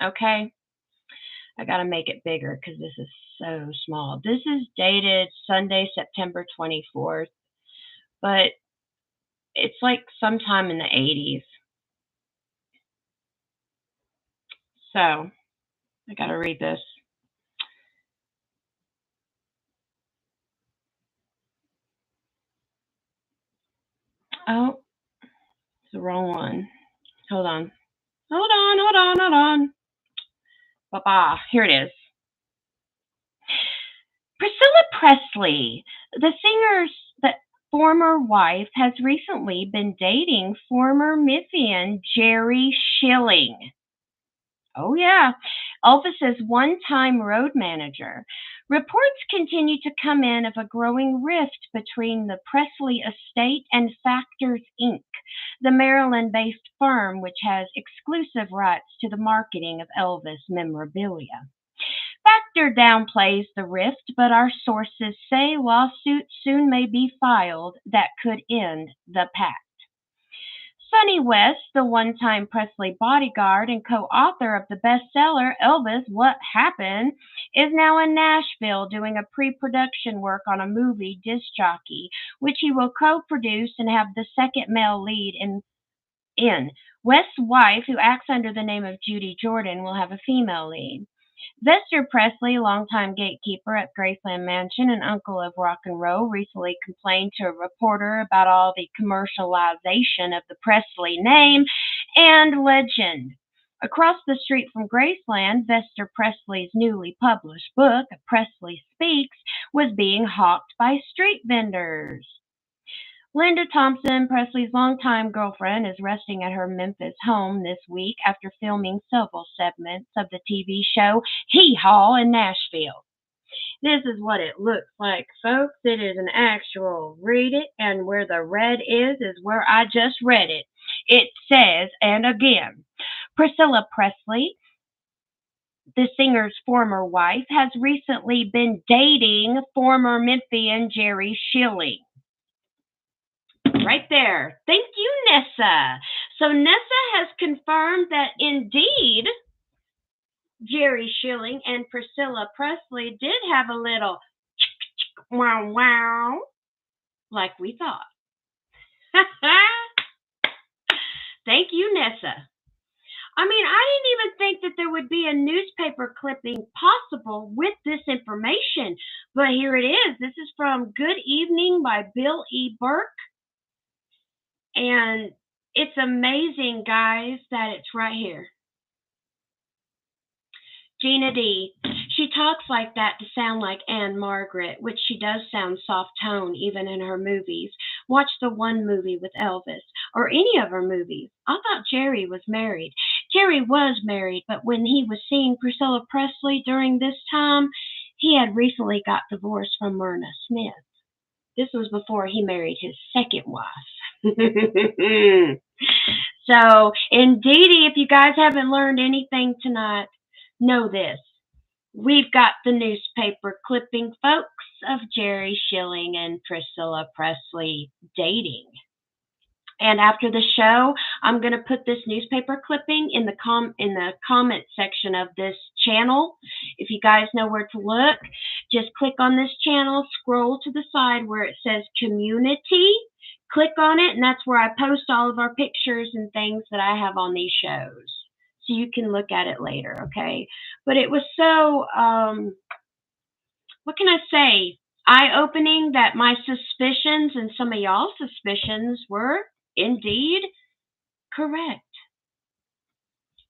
okay? I got to make it bigger because this is so small. This is dated Sunday, September 24th, but it's like sometime in the 80s. So I got to read this. Oh, it's the wrong one. Hold on. Baba, here it is. Priscilla Presley, the singer's former wife, has recently been dating former Mythian Jerry Schilling. Oh, yeah, Elvis's one-time road manager. Reports continue to come in of a growing rift between the Presley estate and Factors Inc., the Maryland-based firm which has exclusive rights to the marketing of Elvis memorabilia. Factor downplays the rift, but our sources say lawsuits soon may be filed that could end the pact. Sonny West, the one-time Presley bodyguard and co-author of the bestseller Elvis, What Happened, is now in Nashville doing a pre-production work on a movie, Disc Jockey, which he will co-produce and have the second male lead in. West's wife, who acts under the name of Judy Jordan, will have a female lead. Vester Presley, longtime gatekeeper at Graceland Mansion and uncle of rock and roll, recently complained to a reporter about all the commercialization of the Presley name and legend. Across the street from Graceland, Vester Presley's newly published book, Presley Speaks, was being hawked by street vendors. Linda Thompson, Presley's longtime girlfriend, is resting at her Memphis home this week after filming several segments of the TV show Hee Haw in Nashville. This is what it looks like, folks. It is an actual read it, and where the red is where I just read it. It says, and again, Priscilla Presley, the singer's former wife, has recently been dating former Memphian Jerry Schilling. Right there. Thank you, Nessa. So Nessa has confirmed that indeed Jerry Schilling and Priscilla Presley did have a little wow wow like we thought. Thank you, Nessa. I mean, I didn't even think that there would be a newspaper clipping possible with this information, but here it is. This is from Good Evening by Bill E. Burke. And it's amazing, guys, that it's right here. Gina D. She talks like that to sound like Anne Margaret, which she does sound soft tone even in her movies. Watch the one movie with Elvis, or any of her movies. I thought Jerry was married. Jerry was married, but when he was seeing Priscilla Presley during this time, he had recently got divorced from Myrna Smith. This was before he married his second wife. So, indeedy, if you guys haven't learned anything tonight, know this. We've got the newspaper clipping, folks, of Jerry Schilling and Priscilla Presley dating. And after the show, I'm going to put this newspaper clipping in the comment section of this channel. If you guys know where to look, just click on this channel, scroll to the side where it says community, click on it, and that's where I post all of our pictures and things that I have on these shows. So you can look at it later, okay? But it was so, what can I say, eye-opening that my suspicions and some of y'all's suspicions were indeed correct.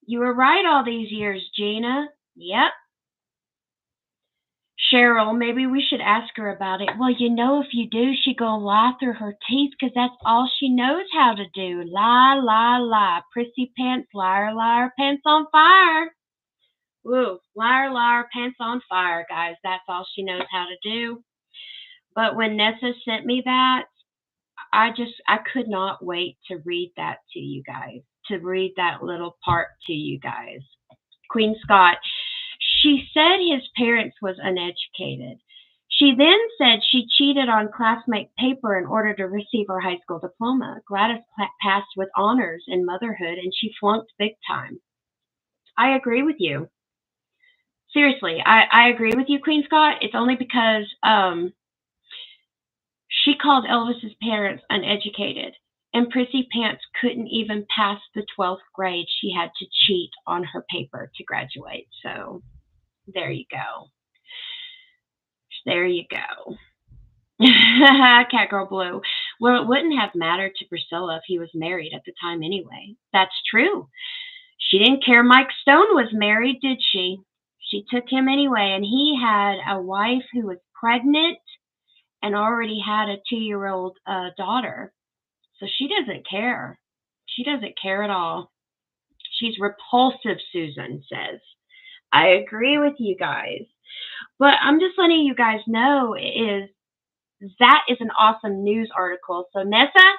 You were right all these years, Gina. Yep. Cheryl, maybe we should ask her about it. Well, you know, if you do, she gonna lie through her teeth because that's all she knows how to do. Lie, lie, lie. Prissy pants, liar, liar, pants on fire. Woo, liar, liar, pants on fire, guys. That's all she knows how to do. But when Nessa sent me that, I could not wait to read that to you guys, to read that little part to you guys. Queen Scott, she said his parents was uneducated. She then said she cheated on classmate paper in order to receive her high school diploma. Gladys passed with honors in motherhood, and she flunked big time. I agree with you. Seriously, I agree with you, Queen Scott. It's only because she called Elvis's parents uneducated, and Prissy Pants couldn't even pass the 12th grade. She had to cheat on her paper to graduate. So there you go. There you go. Catgirl Blue. Well, it wouldn't have mattered to Priscilla if he was married at the time anyway. That's true. She didn't care Mike Stone was married, did she? She took him anyway, and he had a wife who was pregnant and already had a 2-year-old daughter. So she doesn't care. She doesn't care at all. She's repulsive, Susan says. I agree with you guys. But I'm just letting you guys know that is an awesome news article. So Nessa,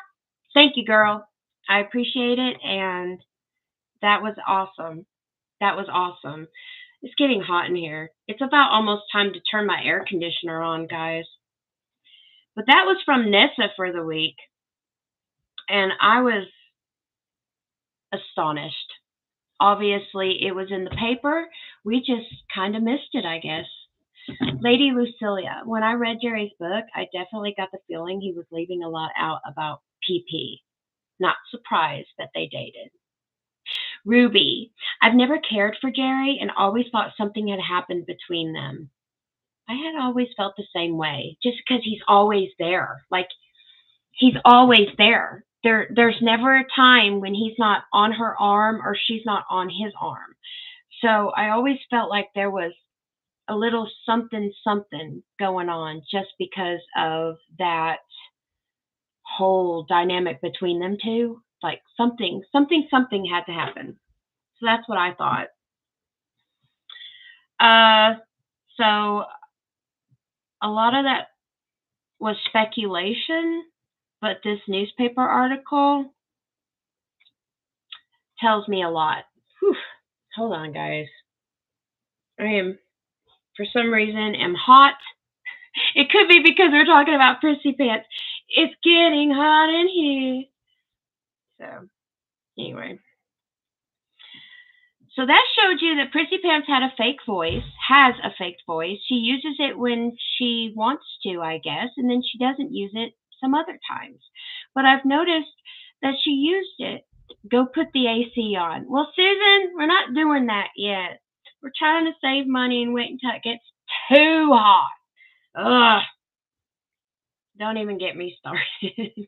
thank you, girl. I appreciate it. And that was awesome. That was awesome. It's getting hot in here. It's about almost time to turn my air conditioner on, guys. But that was from Nessa for the week. And I was astonished. Obviously, it was in the paper. We just kind of missed it, I guess. Lady Lucilia. When I read Jerry's book, I definitely got the feeling he was leaving a lot out about PP. Not surprised that they dated. Ruby. I've never cared for Jerry and always thought something had happened between them. I had always felt the same way, just because he's always there. Like, he's always there. There's never a time when he's not on her arm or she's not on his arm. So I always felt like there was a little something going on just because of that whole dynamic between them two. Like something had to happen. So that's what I thought. So a lot of that was speculation, but this newspaper article tells me a lot. Whew. Hold on, guys. I am, for some reason, am hot. It could be because we're talking about Prissy Pants. It's getting hot in here. So, anyway. So that showed you that Prissy Pants has a fake voice. She uses it when she wants to, I guess, and then she doesn't use it some other times. But I've noticed that she used it. Go put the AC on. Well, Susan, we're not doing that yet. We're trying to save money and wait until it gets too hot. Ugh. Don't even get me started.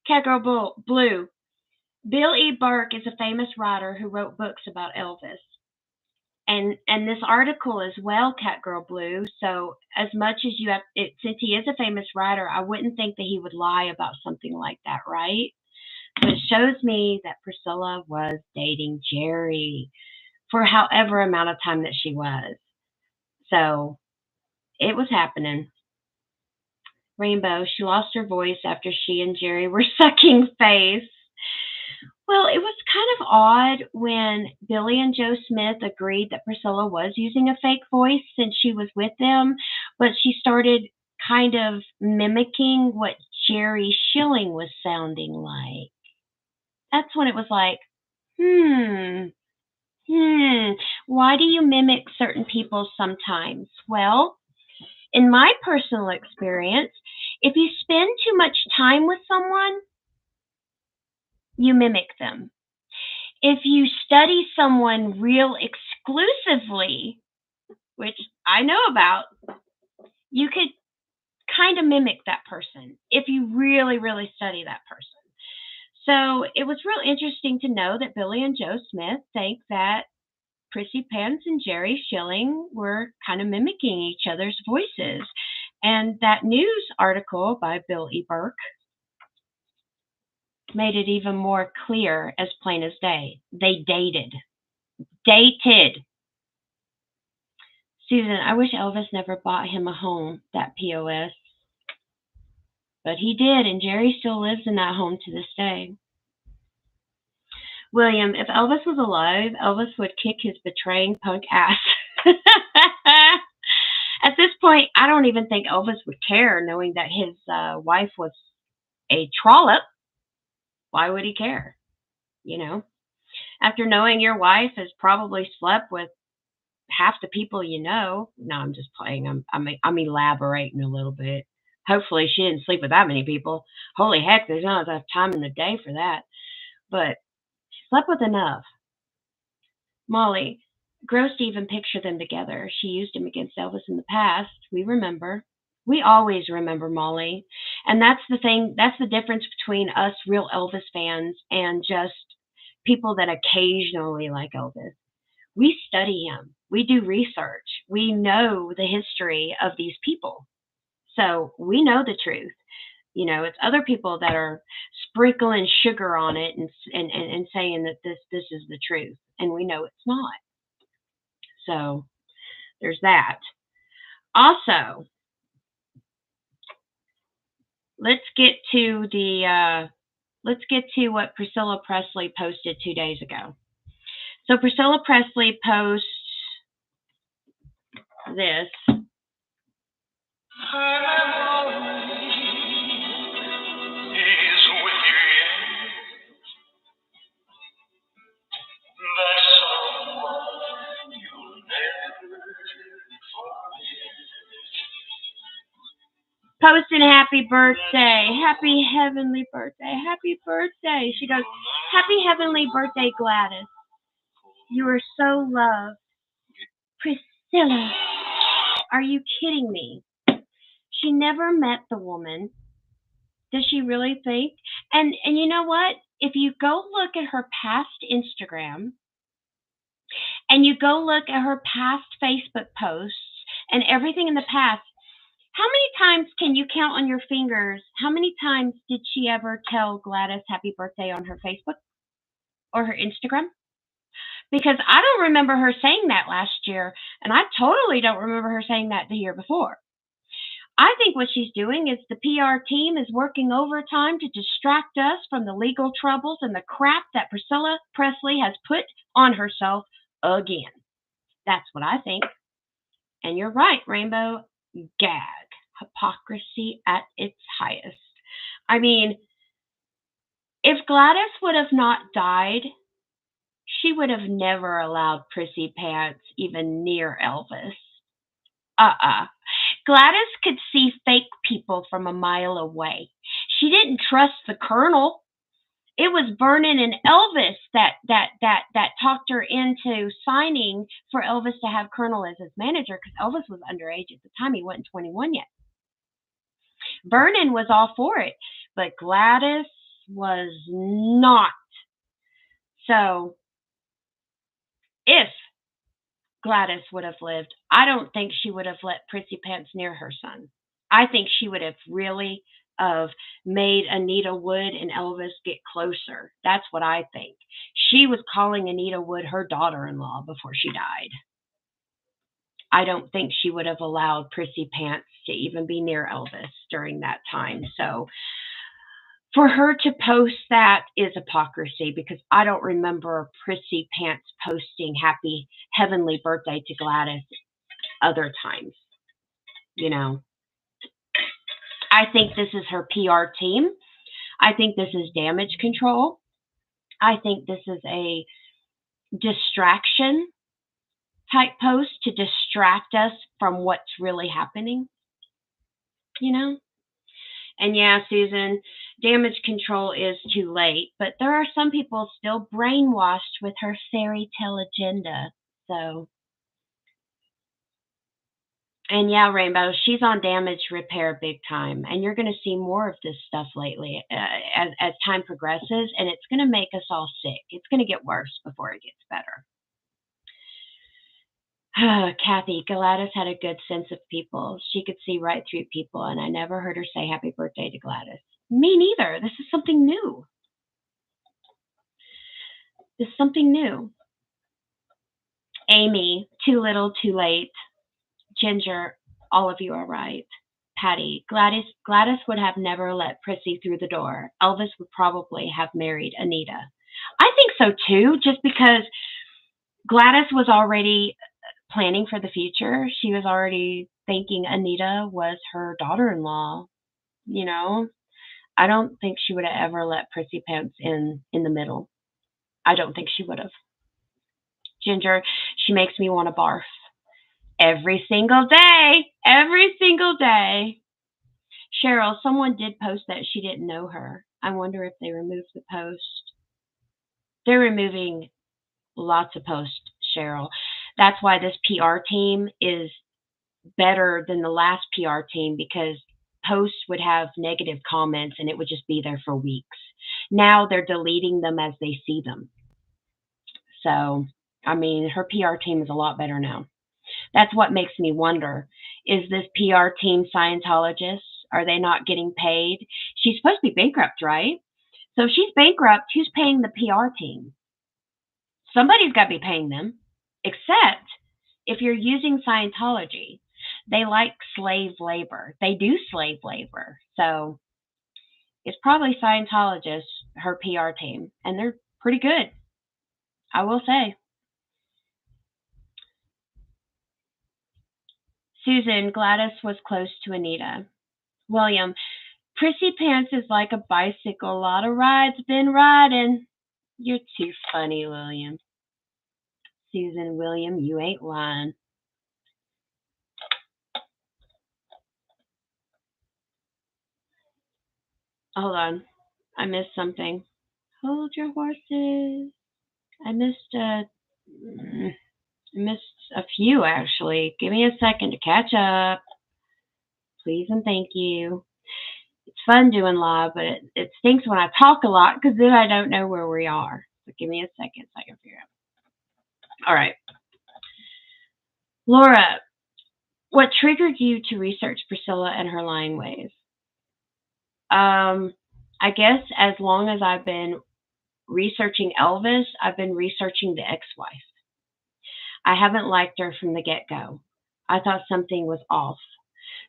Keough Blue. Bill E. Burke is a famous writer who wrote books about Elvis. And this article as well, Catgirl Blue. So as much as you have, since he is a famous writer, I wouldn't think that he would lie about something like that, right? But it shows me that Priscilla was dating Jerry for however amount of time that she was. So it was happening. Rainbow, she lost her voice after she and Jerry were sucking face. Well, it was kind of odd when Billy and Joe Smith agreed that Priscilla was using a fake voice since she was with them, but she started kind of mimicking what Jerry Schilling was sounding like. That's when it was like, why do you mimic certain people sometimes? Well, in my personal experience, if you spend too much time with someone, you mimic them. If you study someone real exclusively, which I know about, you could kind of mimic that person if you really, really study that person. So it was real interesting to know that Billy and Joe Smith think that Prissy Pants and Jerry Schilling were kind of mimicking each other's voices. And that news article by Bill E. Burke made it even more clear, as plain as day. They dated. Susan, I wish Elvis never bought him a home, that POS. But he did, and Jerry still lives in that home to this day. William, if Elvis was alive, Elvis would kick his betraying punk ass. At this point, I don't even think Elvis would care, knowing that his wife was a trollop. Why would he care? You know? After knowing your wife has probably slept with half the people you know. No, I'm just playing. I'm elaborating a little bit. Hopefully she didn't sleep with that many people. Holy heck, there's not enough time in the day for that. But she slept with enough. Molly, gross to even picture them together. She used him against Elvis in the past. We remember. We always remember, Molly. And that's the thing. That's the difference between us real Elvis fans and just people that occasionally like Elvis. We study him. We do research. We know the history of these people. So we know the truth. You know, it's other people that are sprinkling sugar on it and saying that this is the truth. And we know it's not. So there's that. Also, let's get to what Priscilla Presley posted 2 days ago. So Priscilla Presley posts this. Posting happy birthday, happy heavenly birthday, happy birthday. She goes, happy heavenly birthday, Gladys. You are so loved. Priscilla, are you kidding me? She never met the woman. Does she really think? And you know what? If you go look at her past Instagram and you go look at her past Facebook posts and everything in the past, how many times can you count on your fingers? How many times did she ever tell Gladys happy birthday on her Facebook or her Instagram? Because I don't remember her saying that last year, and I totally don't remember her saying that the year before. I think what she's doing is the PR team is working overtime to distract us from the legal troubles and the crap that Priscilla Presley has put on herself again. That's what I think. And you're right, Rainbow. Gag. Hypocrisy at its highest. I mean, if Gladys would have not died, she would have never allowed Prissy Pants even near Elvis. Gladys could see fake people from a mile away. She didn't trust the Colonel. It was Vernon and Elvis that talked her into signing for Elvis to have Colonel as his manager because Elvis was underage at the time. He wasn't 21 yet. Vernon was all for it, but Gladys was not. So if Gladys would have lived, I don't think she would have let Prissy Pants near her son. I think she would have really made Anita Wood and Elvis get closer. That's what I think. She was calling Anita Wood her daughter-in-law before she died. I don't think she would have allowed Prissy Pants to even be near Elvis during that time. So for her to post that is hypocrisy because I don't remember Prissy Pants posting happy heavenly birthday to Gladys other times. You know, I think this is her PR team. I think this is damage control. I think this is a distraction type post to distract us from what's really happening. You know? And yeah, Susan, damage control is too late, but there are some people still brainwashed with her fairy tale agenda. So, and yeah, Rainbow, she's on damage repair big time, and you're going to see more of this stuff lately as time progresses, and it's going to make us all sick. It's going to get worse before it gets better. Kathy, Gladys had a good sense of people. She could see right through people, and I never heard her say happy birthday to Gladys. Me neither. This is something new. This is something new. Amy, too little, too late. Ginger, all of you are right. Patty, Gladys would have never let Prissy through the door. Elvis would probably have married Anita. I think so too, just because Gladys was already planning for the future. She was already thinking Anita was her daughter-in-law. You know, I don't think she would have ever let Prissy Pants in the middle. I don't think she would have. Ginger, she makes me want to barf. Every single day. Every single day. Cheryl, someone did post that she didn't know her. I wonder if they removed the post. They're removing lots of posts, Cheryl. That's why this PR team is better than the last PR team because posts would have negative comments and it would just be there for weeks. Now they're deleting them as they see them. So, I mean, her PR team is a lot better now. That's what makes me wonder. Is this PR team Scientologists? Are they not getting paid? She's supposed to be bankrupt, right? So if she's bankrupt, who's paying the PR team? Somebody's got to be paying them. Except if you're using Scientology, they like slave labor. They do slave labor. So it's probably Scientologists, her PR team, and they're pretty good, I will say. Susan, Gladys was close to Anita. William, Prissy Pants is like a bicycle. A lot of rides been riding. You're too funny, William. Susan, William, you ain't lying. Hold on. I missed something. Hold your horses. I missed a few, actually. Give me a second to catch up. Please and thank you. It's fun doing live, but it stinks when I talk a lot because then I don't know where we are. So give me a second so I can figure out. All right. Laura, what triggered you to research Priscilla and her lying ways? I guess as long as I've been researching Elvis, I've been researching the ex-wife. I haven't liked her from the get-go. I thought something was off,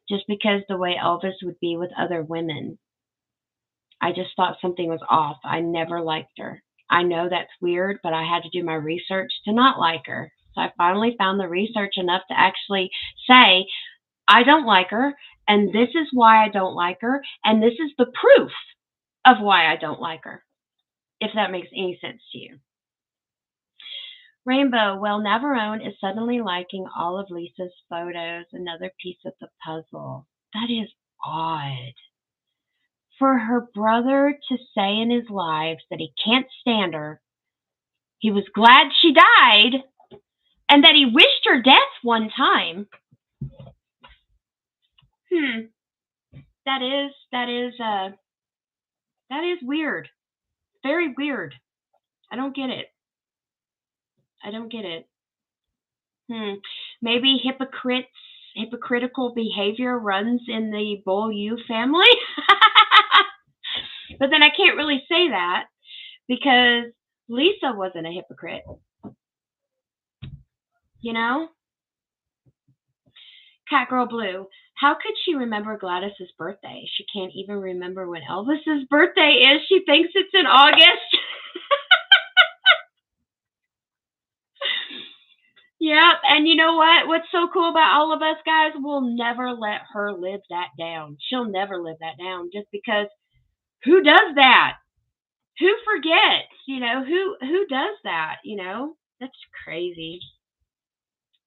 just because the way Elvis would be with other women. I just thought something was off. I never liked her. I know that's weird, but I had to do my research to not like her. So I finally found the research enough to actually say, I don't like her, and this is why I don't like her, and this is the proof of why I don't like her, if that makes any sense to you. Rainbow, well, Navarone is suddenly liking all of Lisa's photos, another piece of the puzzle. That is odd. For her brother to say in his lives that he can't stand her, he was glad she died, and that he wished her death one time. That is weird. Very weird. I don't get it. Maybe hypocritical behavior runs in the Beaulieu family. But then I can't really say that because Lisa wasn't a hypocrite. You know? Catgirl Blue, how could she remember Gladys's birthday? She can't even remember when Elvis's birthday is. She thinks it's in August. Yep, and you know what? What's so cool about all of us guys? We'll never let her live that down. She'll never live that down just because who does that? Who forgets? You know, who does that? You know, that's crazy.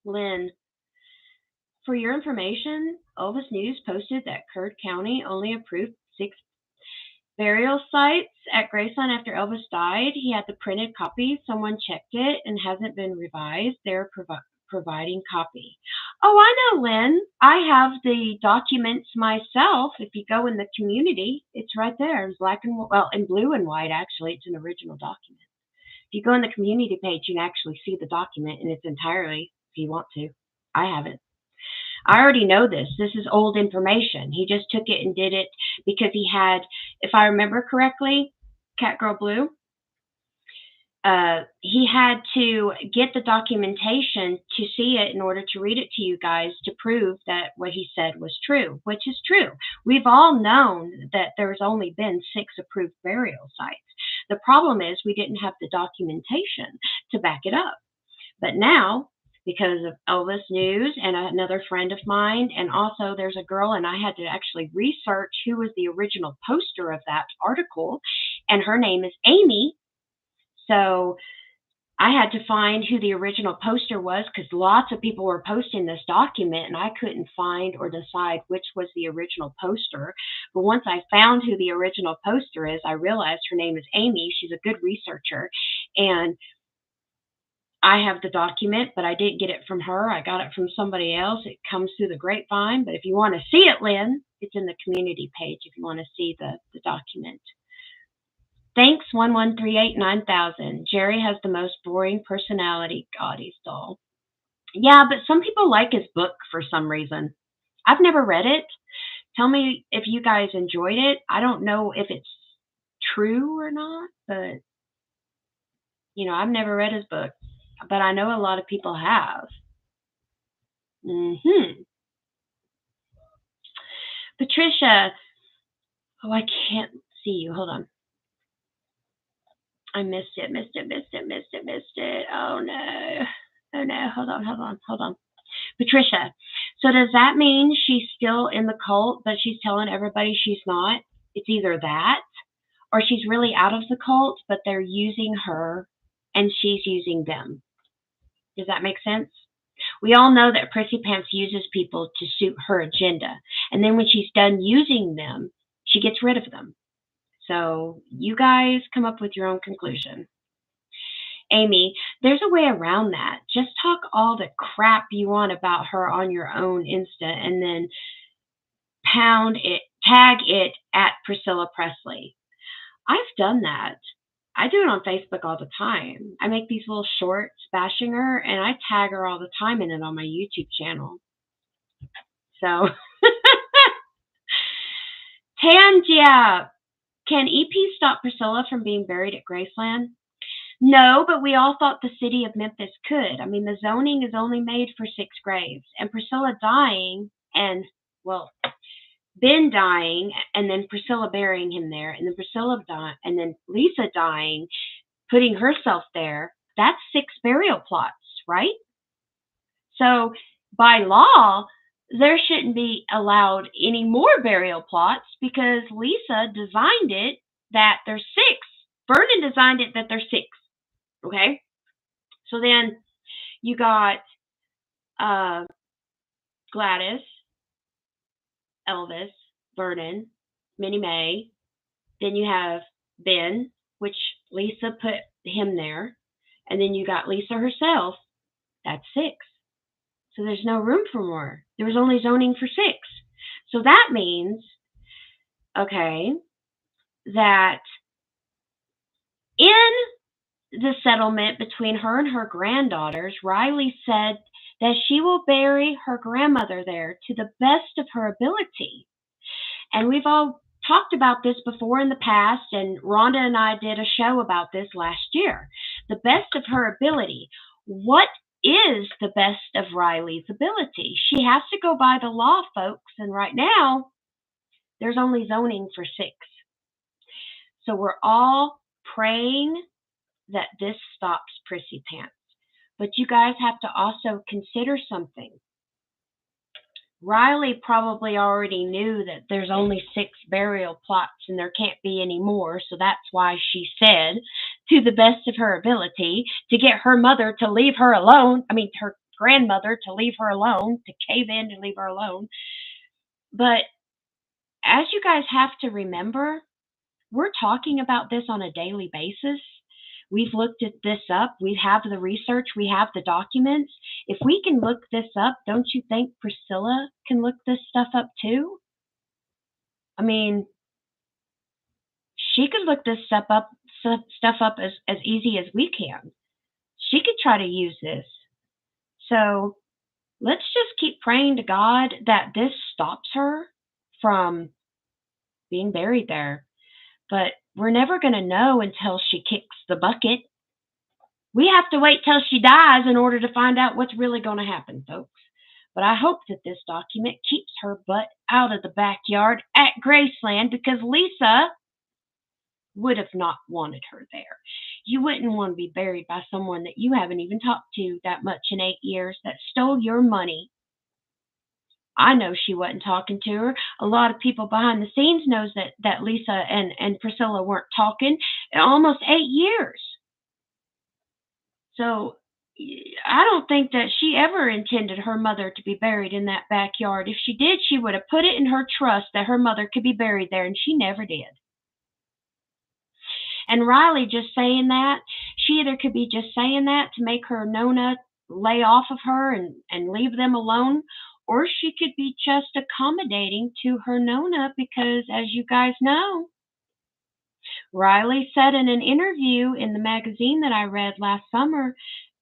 Lynn, for your information, Elvis News posted that Curd County only approved 6 burial sites at Graceland after Elvis died. He had the printed copy. Someone checked it and hasn't been revised. They're providing copy. Oh, I know, Lynn. I have the documents myself. If you go in the community, it's right there. It's black and well, in blue and white. Actually, it's an original document. If you go in the community page, you can actually see the document in its entirety if you want to. I haven't. I already know this. This is old information. He just took it and did it because he had, if I remember correctly, Catgirl Blue, he had to get the documentation to see it in order to read it to you guys to prove that what he said was true, which is true. We've all known that there's only been 6 approved burial sites. The problem is we didn't have the documentation to back it up. But now, because of Elvis News and another friend of mine, and also there's a girl, and I had to actually research who was the original poster of that article, and her name is Amy. So I had to find who the original poster was because lots of people were posting this document, and I couldn't find or decide which was the original poster. But once I found who the original poster is, I realized her name is Amy. She's a good researcher, and I have the document, but I didn't get it from her. I got it from somebody else. It comes through the grapevine. But if you want to see it, Lynn, it's in the community page if you want to see the document. Thanks, 11389000. Jerry has the most boring personality. God, he's dull. Yeah, but some people like his book for some reason. I've never read it. Tell me if you guys enjoyed it. I don't know if it's true or not, but, you know, I've never read his book. But I know a lot of people have. Patricia. Oh, I can't see you. Hold on. I missed it. Oh, no. Hold on. Patricia. So does that mean she's still in the cult, but she's telling everybody she's not? It's either that, or she's really out of the cult, but they're using her and she's using them. Does that make sense? We all know that Prissy Pants uses people to suit her agenda. And then when she's done using them, she gets rid of them. So you guys come up with your own conclusion. Amy, there's a way around that. Just talk all the crap you want about her on your own Insta and then tag it at Priscilla Presley. I've done that. I do it on Facebook all the time. I make these little shorts bashing her, and I tag her all the time in it on my YouTube channel. So, Tangia, can EP stop Priscilla from being buried at Graceland? No, but we all thought the city of Memphis could. I mean, the zoning is only made for 6 graves, and Priscilla dying and, well, Ben dying, and then Priscilla burying him there, and then Priscilla dying, and then Lisa dying, putting herself there. That's 6 burial plots, right? So by law, there shouldn't be allowed any more burial plots because Lisa designed it that there's 6. Vernon designed it that there's 6. Okay? So then you got Gladys, Elvis, Vernon, Minnie Mae. Then you have Ben, which Lisa put him there. And then you got Lisa herself. That's 6. So there's no room for more. There was only zoning for 6. So that means, okay, that in the settlement between her and her granddaughters, Riley said that she will bury her grandmother there to the best of her ability. And we've all talked about this before in the past, and Rhonda and I did a show about this last year. The best of her ability. What is the best of Riley's ability? She has to go by the law, folks, and right now, there's only zoning for 6. So we're all praying that this stops Prissy Pants. But you guys have to also consider something. Riley probably already knew that there's only 6 burial plots and there can't be any more, so that's why she said, to the best of her ability, to get her mother to leave her alone. I mean, her grandmother to leave her alone, to cave in to leave her alone. But as you guys have to remember, we're talking about this on a daily basis. We've looked at this up. We have the research. We have the documents. If we can look this up, don't you think Priscilla can look this stuff up too? I mean, she could look this stuff up as easy as we can. She could try to use this. So let's just keep praying to God that this stops her from being buried there. But we're never going to know until she kicks the bucket. We have to wait till she dies in order to find out what's really going to happen, folks. But I hope that this document keeps her butt out of the backyard at Graceland, because Lisa would have not wanted her there. You wouldn't want to be buried by someone that you haven't even talked to that much in 8 years, that stole your money. I know she wasn't talking to her. A lot of people behind the scenes knows that Lisa and Priscilla weren't talking in almost 8 years. So I don't think that she ever intended her mother to be buried in that backyard. If she did, she would have put it in her trust that her mother could be buried there, and she never did. And Riley just saying that, she either could be just saying that to make her Nona lay off of her and leave them alone, or she could be just accommodating to her Nona because, as you guys know, Riley said in an interview in the magazine that I read last summer,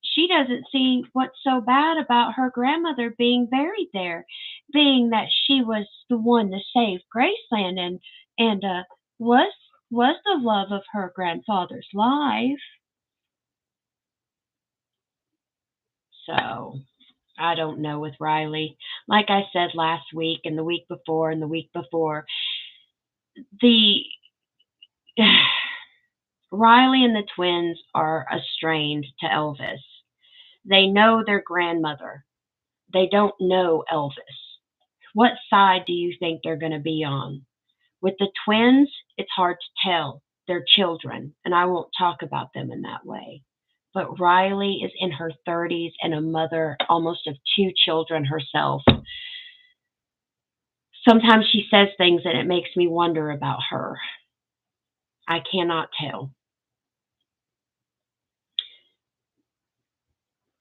she doesn't see what's so bad about her grandmother being buried there, being that she was the one to save Graceland and was the love of her grandfather's life. So I don't know with Riley. Like I said last week and the week before and the week before, Riley and the twins are estranged to Elvis. They know their grandmother. They don't know Elvis. What side do you think they're going to be on? With the twins, it's hard to tell. They're children, and I won't talk about them in that way. But Riley is in her 30s and a mother almost of two children herself. Sometimes she says things and it makes me wonder about her. I cannot tell.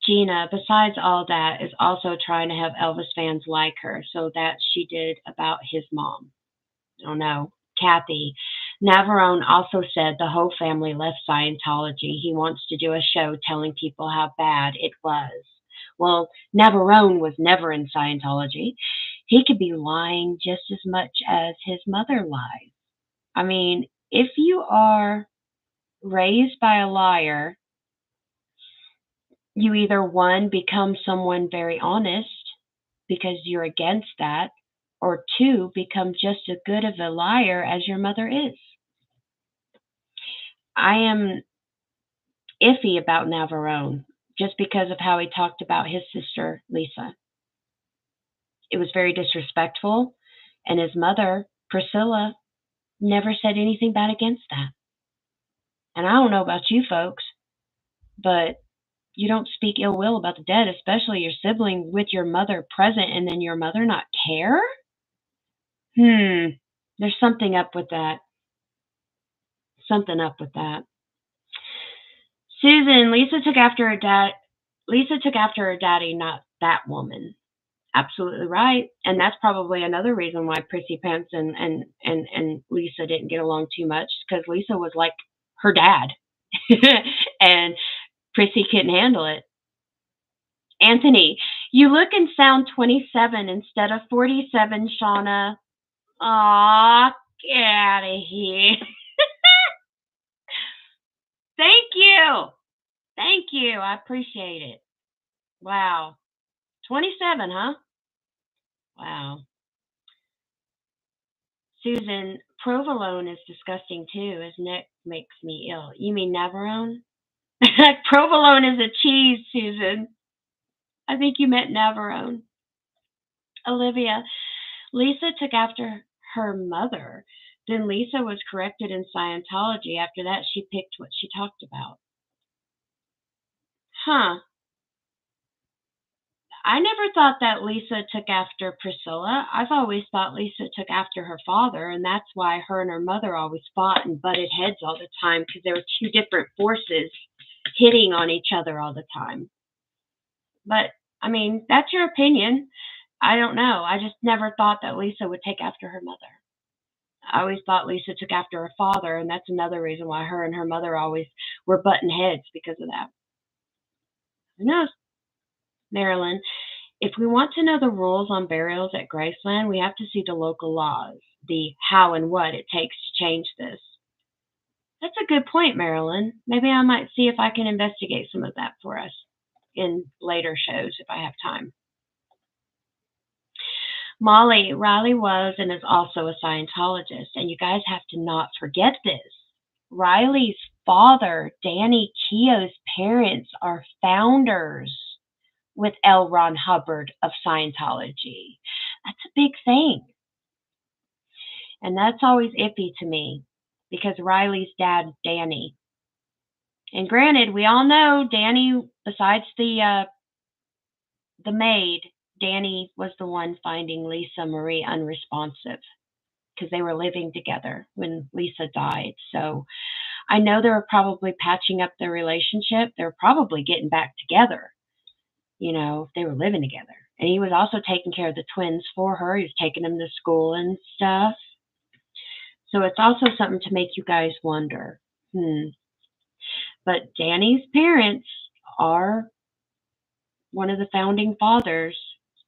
Gina, besides all that, is also trying to have Elvis fans like her, so that she did about his mom. Oh no. Kathy, Navarone also said the whole family left Scientology. He wants to do a show telling people how bad it was. Well, Navarone was never in Scientology. He could be lying just as much as his mother lies. I mean, if you are raised by a liar, you either one, become someone very honest because you're against that, or two, become just as good of a liar as your mother is. I am iffy about Navarone just because of how he talked about his sister, Lisa. It was very disrespectful, and his mother, Priscilla, never said anything bad against that. And I don't know about you folks, but you don't speak ill will about the dead, especially your sibling, with your mother present and then your mother not care? There's something up with that. Something up with that. Susan, Lisa took after her dad. Lisa took after her daddy, not that woman. Absolutely right. And that's probably another reason why Prissy Pence and Lisa didn't get along too much, because Lisa was like her dad. And Prissy couldn't handle it. Anthony, you look and sound 27 instead of 47, Shauna. Aw, get out of here. Thank you. Thank you. I appreciate it. Wow. 27, huh? Wow. Susan, provolone is disgusting too. His neck makes me ill. You mean Navarone? Provolone is a cheese, Susan. I think you meant Navarone. Olivia, Lisa took after her mother. Then Lisa was corrected in Scientology. After that, she picked what she talked about. Huh. I never thought that Lisa took after Priscilla. I've always thought Lisa took after her father, and that's why her and her mother always fought and butted heads all the time, because there were two different forces hitting on each other all the time. But, I mean, that's your opinion. I don't know. I just never thought that Lisa would take after her mother. I always thought Lisa took after her father, and that's another reason why her and her mother always were butting heads, because of that. Who knows? Marilyn, if we want to know the rules on burials at Graceland, we have to see the local laws, the how and what it takes to change this. That's a good point, Marilyn. Maybe I might see if I can investigate some of that for us in later shows if I have time. Molly, Riley was and is also a Scientologist, and you guys have to not forget this. Riley's father, Danny Keough's parents, are founders with L. Ron Hubbard of Scientology. That's a big thing. And that's always iffy to me, because Riley's dad, Danny. And granted, we all know Danny, besides the maid, Danny was the one finding Lisa Marie unresponsive, because they were living together when Lisa died. So I know they were probably patching up their relationship. They were probably getting back together, you know, if they were living together. And he was also taking care of the twins for her. He was taking them to school and stuff. So it's also something to make you guys wonder. But Danny's parents are one of the founding fathers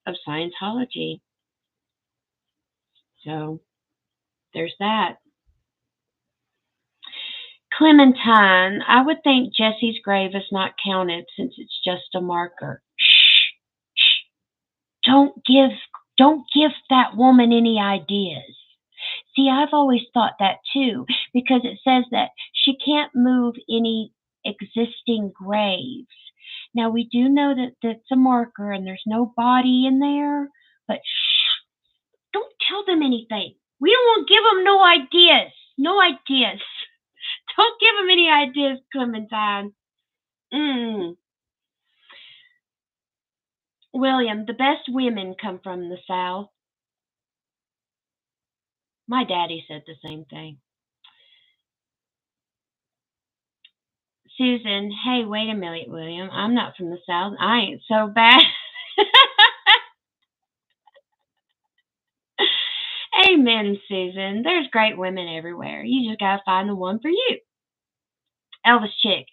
of Scientology. So there's that. Clementine, I would think Jesse's grave is not counted since it's just a marker. Shh, shh. Don't give that woman any ideas. See, I've always thought that too, because it says that she can't move any existing graves. Now, we do know that that's a marker and there's no body in there, but shh, don't tell them anything. We don't want to give them no ideas. No ideas. Don't give them any ideas, Clementine. William, the best women come from the South. My daddy said the same thing. Susan, hey, wait a minute, William. I'm not from the South. I ain't so bad. Amen, Susan. There's great women everywhere. You just gotta find the one for you. Elvis Chick.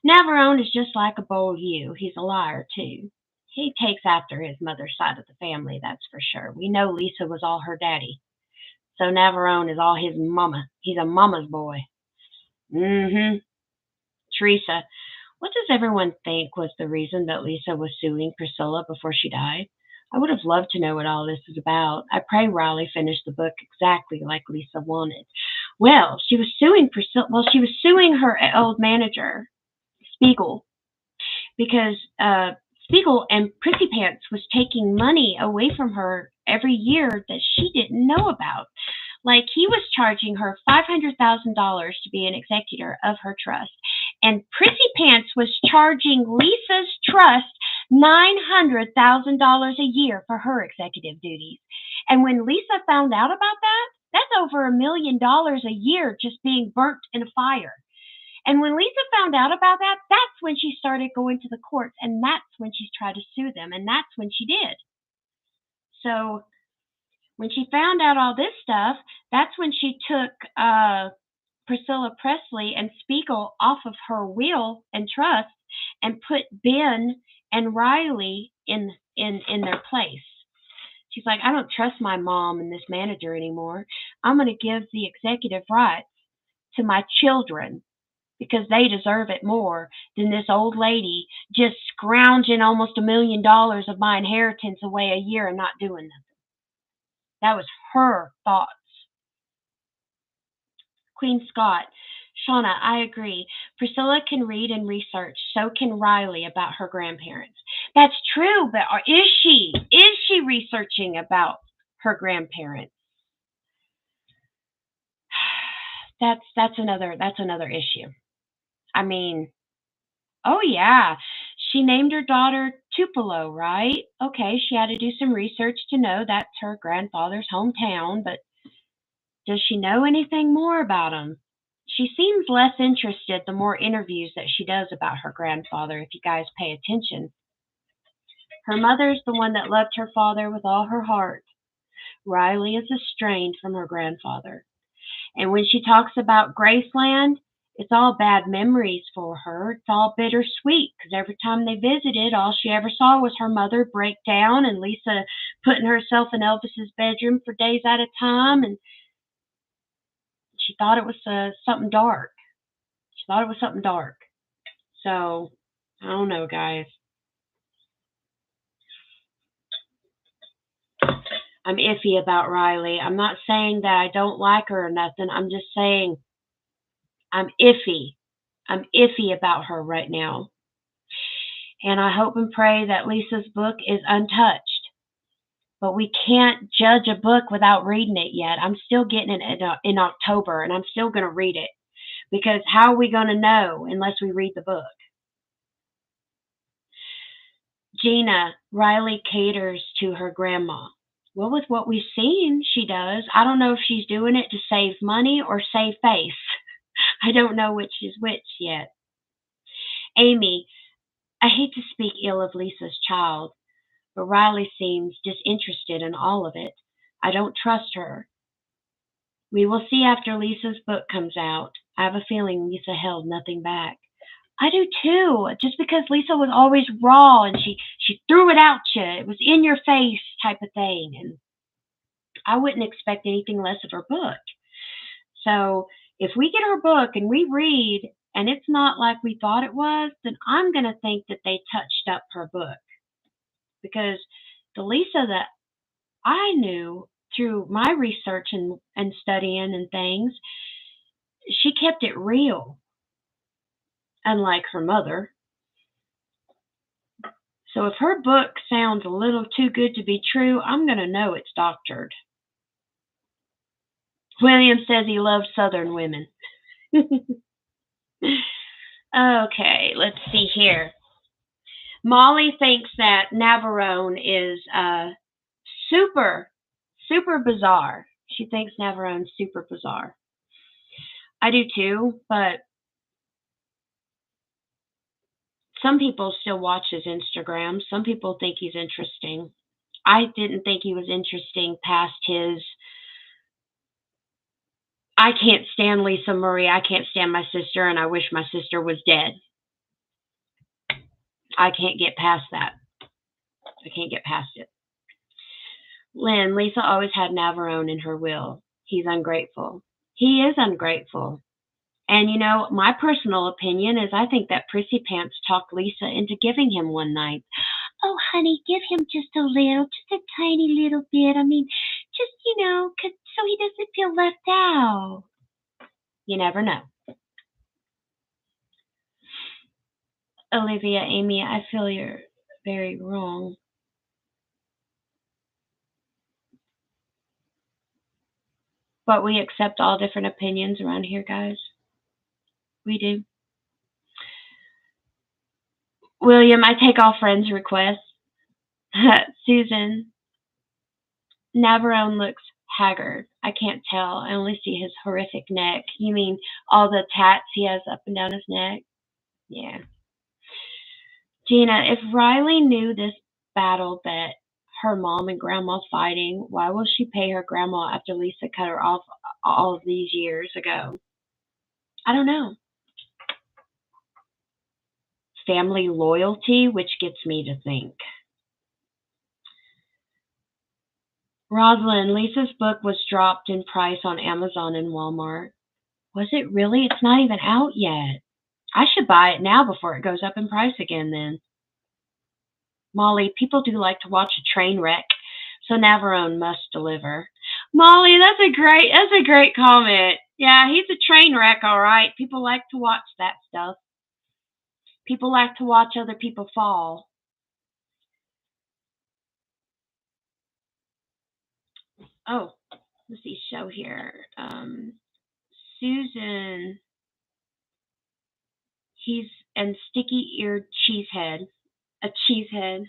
Navarone is just like a bold ewe. He's a liar, too. He takes after his mother's side of the family, that's for sure. We know Lisa was all her daddy. So Navarone is all his mama. He's a mama's boy. Teresa, what does everyone think was the reason that Lisa was suing Priscilla before she died? I would have loved to know what all this is about. I pray Riley finished the book exactly like Lisa wanted. Well, she was suing Priscilla. Well, she was suing her old manager, Spiegel, because Spiegel and Prissy Pants was taking money away from her every year that she didn't know about. Like, he was charging her $500,000 to be an executor of her trust. And Prissy Pants was charging Lisa's trust $900,000 a year for her executive duties. And when Lisa found out about that, that's over $1 million a year just being burnt in a fire. And when Lisa found out about that, that's when she started going to the courts, and that's when she tried to sue them, and that's when she did. So when she found out all this stuff, that's when she took Priscilla Presley and Spiegel off of her will and trust and put Ben and Riley in their place. She's like, I don't trust my mom and this manager anymore. I'm going to give the executive rights to my children because they deserve it more than this old lady just scrounging almost $1 million of my inheritance away a year and not doing nothing. That was her thoughts. Queen Scott. Shauna, I agree. Priscilla can read and research. So can Riley about her grandparents. That's true, but is she? Is she researching about her grandparents? That's another issue. I mean, oh yeah, she named her daughter Tupelo, right? Okay, she had to do some research to know that's her grandfather's hometown, but does she know anything more about him? She seems less interested the more interviews that she does about her grandfather, if you guys pay attention. Her mother's the one that loved her father with all her heart. Riley is estranged from her grandfather. And when she talks about Graceland, it's all bad memories for her. It's all bittersweet because every time they visited, all she ever saw was her mother break down and Lisa putting herself in Elvis's bedroom for days at a time. And she thought it was something dark. So, I don't know, guys. I'm iffy about Riley. I'm not saying that I don't like her or nothing. I'm just saying I'm iffy. I'm iffy about her right now. And I hope and pray that Lisa's book is untouched. But we can't judge a book without reading it yet. I'm still getting it in October, and I'm still going to read it. Because how are we going to know unless we read the book? Gina, Riley caters to her grandma. Well, with what we've seen, she does. I don't know if she's doing it to save money or save face. I don't know which is which yet. Amy, I hate to speak ill of Lisa's child, but Riley seems disinterested in all of it. I don't trust her. We will see after Lisa's book comes out. I have a feeling Lisa held nothing back. I do too. Just because Lisa was always raw and she threw it at you. It was in your face type of thing. And I wouldn't expect anything less of her book. So if we get her book and we read and it's not like we thought it was, then I'm going to think that they touched up her book. Because the Lisa that I knew through my research and studying and things, she kept it real. Unlike her mother. So if her book sounds a little too good to be true, I'm going to know it's doctored. William says he loves Southern women. Okay, let's see here. Molly thinks that Navarone is super, super bizarre. She thinks Navarone's super bizarre. I do too, but some people still watch his Instagram. Some people think he's interesting. I didn't think he was interesting past his I can't stand Lisa Marie, I can't stand my sister, and I wish my sister was dead. I can't get past that. I can't get past it. Lynn, Lisa always had Navarone in her will. He's ungrateful. He is ungrateful. And you know, my personal opinion is I think that Prissy Pants talked Lisa into giving him one night. Oh, honey, give him just a little, just a tiny little bit. I mean, just, so he doesn't feel left out. You never know. Olivia, Amy, I feel you're very wrong. But we accept all different opinions around here, guys. We do. William, I take all friends' requests. Susan, Navarone looks haggard. I can't tell. I only see his horrific neck. You mean all the tats he has up and down his neck? Yeah. Gina, if Riley knew this battle that her mom and grandma's fighting, why will she pay her grandma after Lisa cut her off all of these years ago? I don't know. Family loyalty, which gets me to think. Rosalind, Lisa's book was dropped in price on Amazon and Walmart. Was it really? It's not even out yet. I should buy it now before it goes up in price again then. Molly, people do like to watch a train wreck, so Navarone must deliver. Molly, that's a great comment. Yeah, he's a train wreck, all right. People like to watch that stuff. People like to watch other people fall. Oh, let's see, show here. Susan, he's and sticky-eared cheesehead. A cheesehead.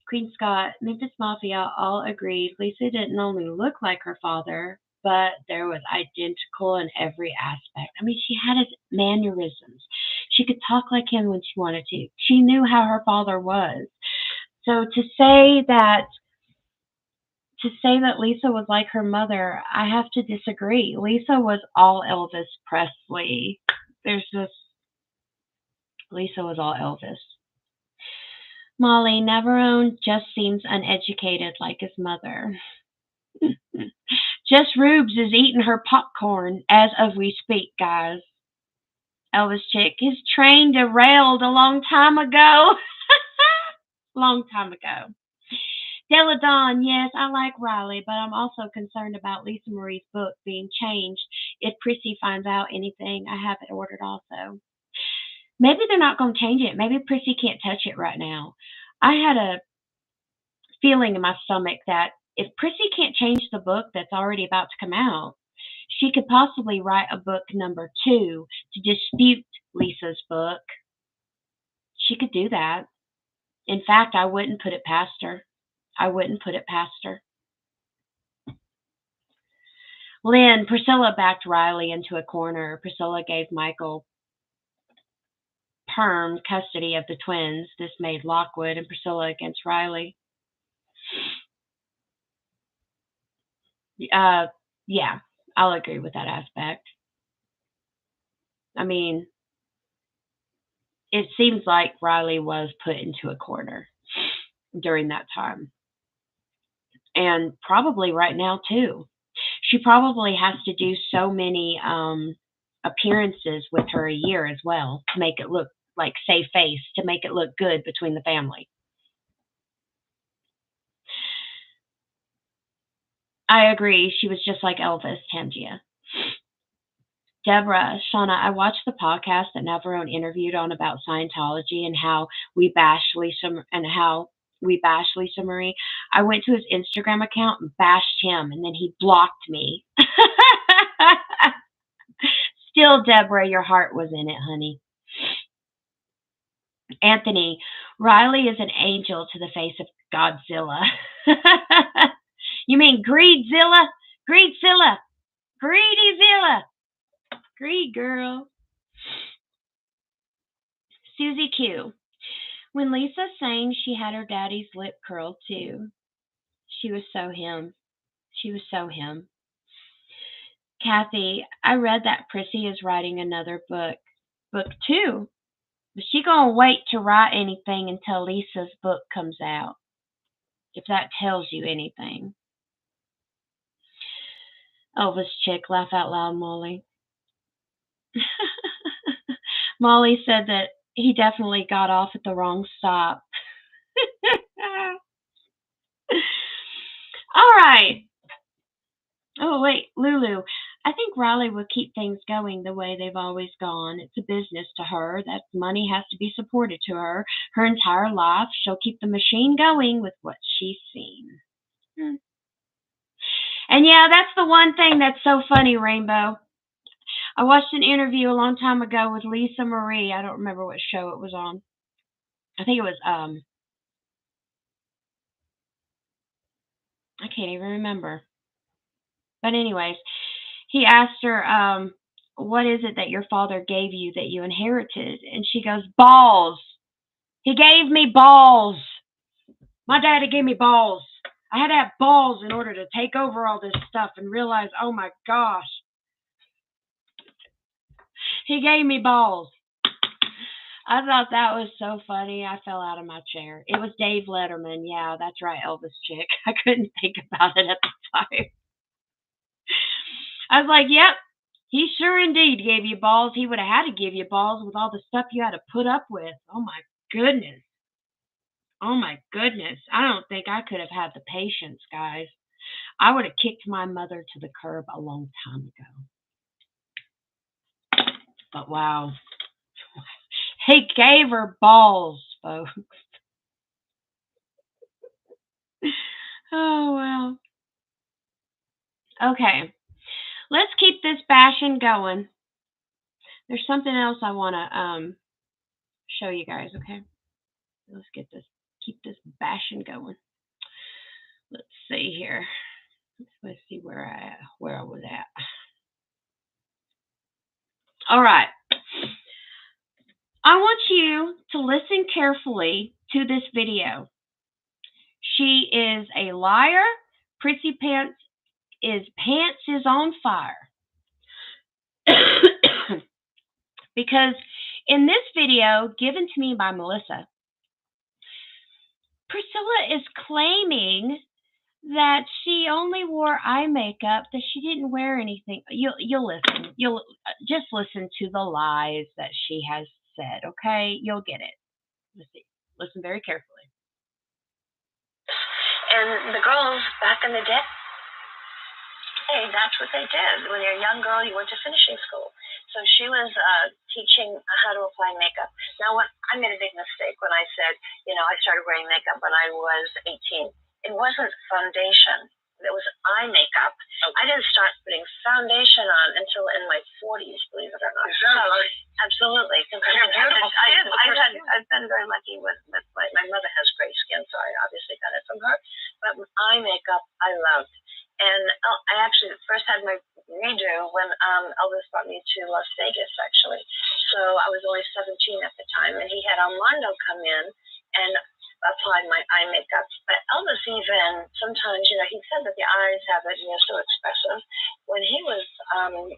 Queen Scott, Memphis Mafia all agreed Lisa didn't only look like her father, but there was identical in every aspect. I mean, she had his mannerisms. She could talk like him when she wanted to. She knew how her father was. So to say that Lisa was like her mother, I have to disagree. Lisa was all Elvis Presley. Lisa was all Elvis. Molly, Navarone just seems uneducated like his mother. Jess Rubes is eating her popcorn as of we speak, guys. Elvis chick, his train derailed a long time ago. Long time ago. Della Dawn, yes, I like Riley, but I'm also concerned about Lisa Marie's book being changed. If Prissy finds out anything, I have it ordered also. Maybe they're not going to change it. Maybe Prissy can't touch it right now. I had a feeling in my stomach that if Prissy can't change the book that's already about to come out, she could possibly write a book number 2 to dispute Lisa's book. She could do that. In fact, I wouldn't put it past her. Lynn, Priscilla backed Riley into a corner. Priscilla gave Michael Perm custody of the twins. This made Lockwood and Priscilla against Riley. Yeah, I'll agree with that aspect. I mean, it seems like Riley was put into a corner during that time. And probably right now, too. She probably has to do so many appearances with her a year as well to make it look like save face, to make it look good between the family. I agree. She was just like Elvis, Tangia. Deborah, Shauna, I watched the podcast that Navarone interviewed on about Scientology and how we bash Lisa Marie. I went to his Instagram account and bashed him, and then he blocked me. Still, Deborah, your heart was in it, honey. Anthony, Riley is an angel to the face of Godzilla. You mean Greedzilla? Greedzilla! Greedyzilla! Greed girl. Susie Q. When Lisa sang, she had her daddy's lip curled too. She was so him. She was so him. Kathy, I read that Prissy is writing another book. Book 2. But she gonna wait to write anything until Lisa's book comes out. If that tells you anything. Elvis chick, laugh out loud, Molly. Molly said that he definitely got off at the wrong stop. All right. Oh, wait, Lulu. I think Riley will keep things going the way they've always gone. It's a business to her. That money has to be supported to her. Her entire life, she'll keep the machine going with what she's seen. And yeah, that's the one thing that's so funny, Rainbow. I watched an interview a long time ago with Lisa Marie. I don't remember what show it was on. I think it was, I can't even remember. But anyways, he asked her, what is it that your father gave you that you inherited? And she goes, balls. He gave me balls. My daddy gave me balls. I had to have balls in order to take over all this stuff and realize, oh my gosh. He gave me balls. I thought that was so funny. I fell out of my chair. It was Dave Letterman. Yeah, that's right, Elvis chick. I couldn't think about it at the time. I was like, yep, he sure indeed gave you balls. He would have had to give you balls with all the stuff you had to put up with. Oh my goodness. Oh my goodness. I don't think I could have had the patience, guys. I would have kicked my mother to the curb a long time ago. But wow. He gave her balls, folks. Oh, well. Okay. Let's keep this bashing going. There's something else I want to show you guys, okay? Let's keep this bashing going. Let's see here. Let's see where I was at. All right. I want you to listen carefully to this video. She is a liar. Prissy Pants is on fire. Because in this video given to me by Melissa, Priscilla is claiming that she only wore eye makeup, that she didn't wear anything. You'll listen. You'll just listen to the lies that she has said, okay? You'll get it. Listen very carefully. And the girls back in the day, hey, that's what they did. When you're a young girl, you went to finishing school. So she was teaching how to apply makeup. Now, I made a big mistake when I said, I started wearing makeup when I was 18. It wasn't foundation. It was eye makeup. Okay. I didn't start putting foundation on until in my 40s, believe it or not. Is that right? Absolutely. I've been very lucky with my mother has great skin, so I obviously got it from her. But eye makeup, I loved. And I actually first had my redo when Elvis brought me to Las Vegas, actually. So I was only 17 at the time, and he had Armando come in and applied my eye makeup. But Elvis even, sometimes, he said that the eyes have it, and they're so expressive. When he was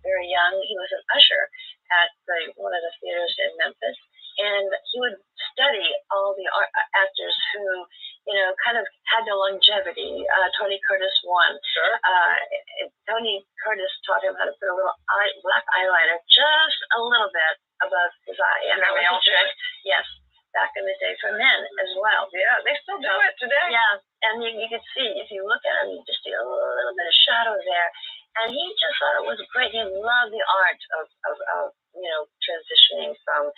very young, he was an usher at one of the theaters in Memphis, and he would study all the actors who, kind of had the longevity. Tony Curtis won. Sure. Tony Curtis taught him how to put a little black eyeliner just a little bit above his eye. And that was a trick. Yes. Back in the day for men as well. Yeah, they still do it today. Yeah, and you can see, if you look at him, you just see a little bit of shadow there. And he just thought it was great. He loved the art of transitioning from,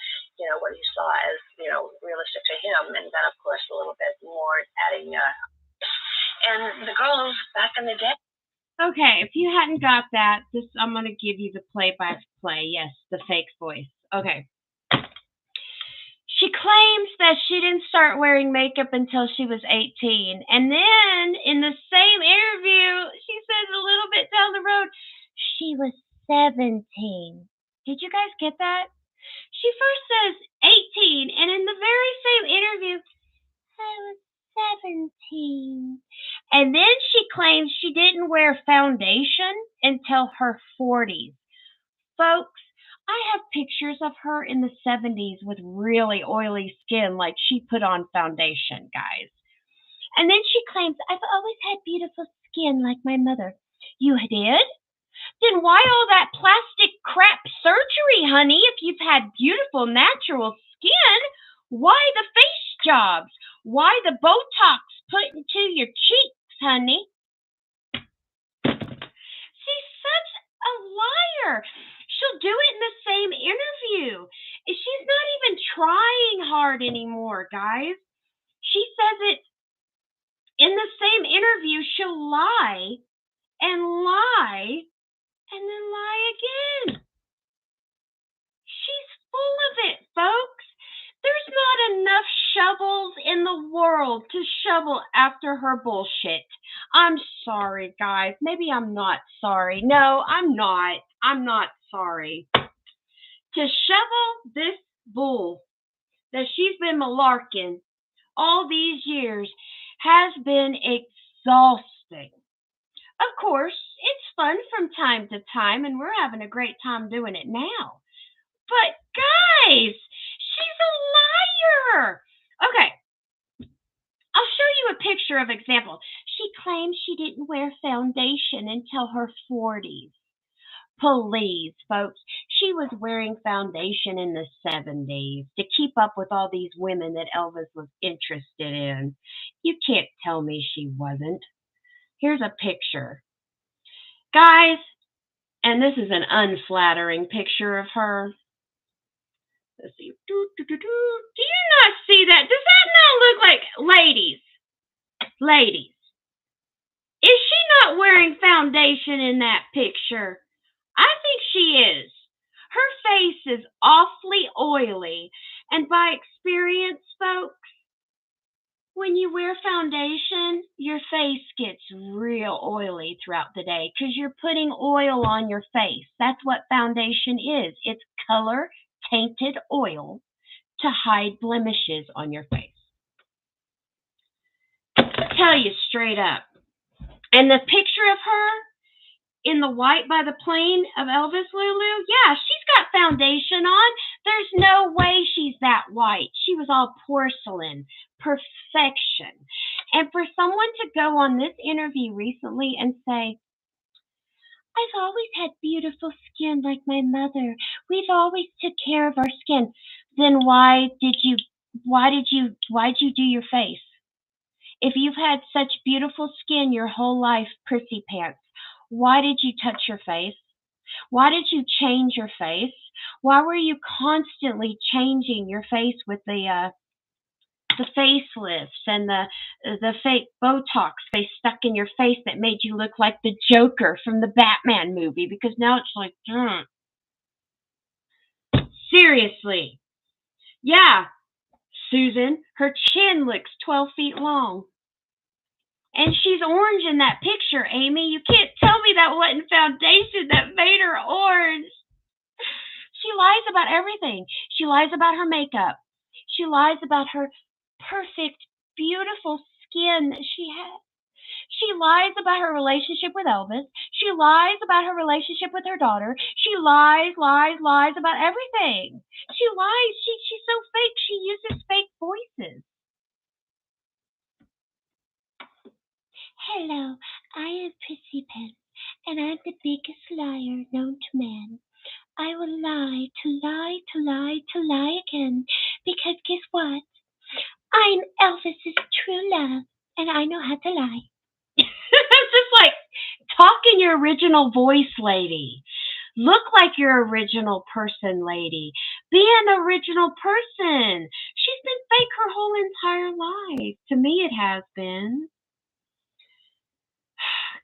what he saw as, realistic to him, and then of course a little bit more adding, and the girls back in the day. Okay, if you hadn't got that, I'm going to give you the play-by-play. Yes, the fake voice. Okay. She claims that she didn't start wearing makeup until she was 18. And then in the same interview, she says a little bit down the road, she was 17. Did you guys get that? She first says 18, and in the very same interview, I was 17. And then she claims she didn't wear foundation until her 40s. Folks, I have pictures of her in the 70s with really oily skin, like she put on foundation, guys. And then she claims, I've always had beautiful skin like my mother. You did? Then why all that plastic crap surgery, honey? If you've had beautiful natural skin, why the face jobs? Why the Botox put into your cheeks, honey? She's such a liar. She'll do it in the same interview. She's not even trying hard anymore, guys. She says it in the same interview. She'll lie and lie and then lie again. She's full of it, folks. There's not enough shovels in the world to shovel after her bullshit. I'm sorry, guys. Maybe I'm not sorry. No, I'm not. I'm not sorry. To shovel this bull that she's been malarking all these years has been exhausting. Of course, it's fun from time to time, and we're having a great time doing it now. But guys, she's a liar. Okay, I'll show you a picture of example. She claims she didn't wear foundation until her 40s. Please, folks, she was wearing foundation in the 70s to keep up with all these women that Elvis was interested in. You can't tell me she wasn't. Here's a picture. Guys, and this is an unflattering picture of her. Let's see. Do you not see that? Does that not look like ladies? Ladies. Is she not wearing foundation in that picture? I think she is. Her face is awfully oily. And by experience, folks, when you wear foundation, your face gets real oily throughout the day because you're putting oil on your face. That's what foundation is. It's color-tainted oil to hide blemishes on your face. I'll tell you straight up. And the picture of her in the white by the plane of Elvis, Lulu, yeah, she's got foundation on. There's no way she's that white. She was all porcelain, perfection. And for someone to go on this interview recently and say, I've always had beautiful skin like my mother. We've always took care of our skin. Then why did you do your face? If you've had such beautiful skin your whole life, prissy pants, why did you touch your face? Why did you change your face? Why were you constantly changing your face with the facelifts and the fake Botox they stuck in your face that made you look like the Joker from the Batman movie? Because now it's like, seriously. Yeah, Susan, her chin looks 12 feet long. And she's orange in that picture, Amy. You can't tell me that wasn't foundation that made her orange. She lies about everything. She lies about her makeup. She lies about her perfect, beautiful skin that she has. She lies about her relationship with Elvis. She lies about her relationship with her daughter. She lies about everything. She lies. She's so fake. She uses fake voices. Hello, I am Prissy Pence, and I'm the biggest liar known to man. I will lie to lie again, because guess what? I'm Elvis's true love, and I know how to lie. Just like, talk in your original voice, lady. Look like your original person, lady. Be an original person. She's been fake her whole entire life. To me, it has been.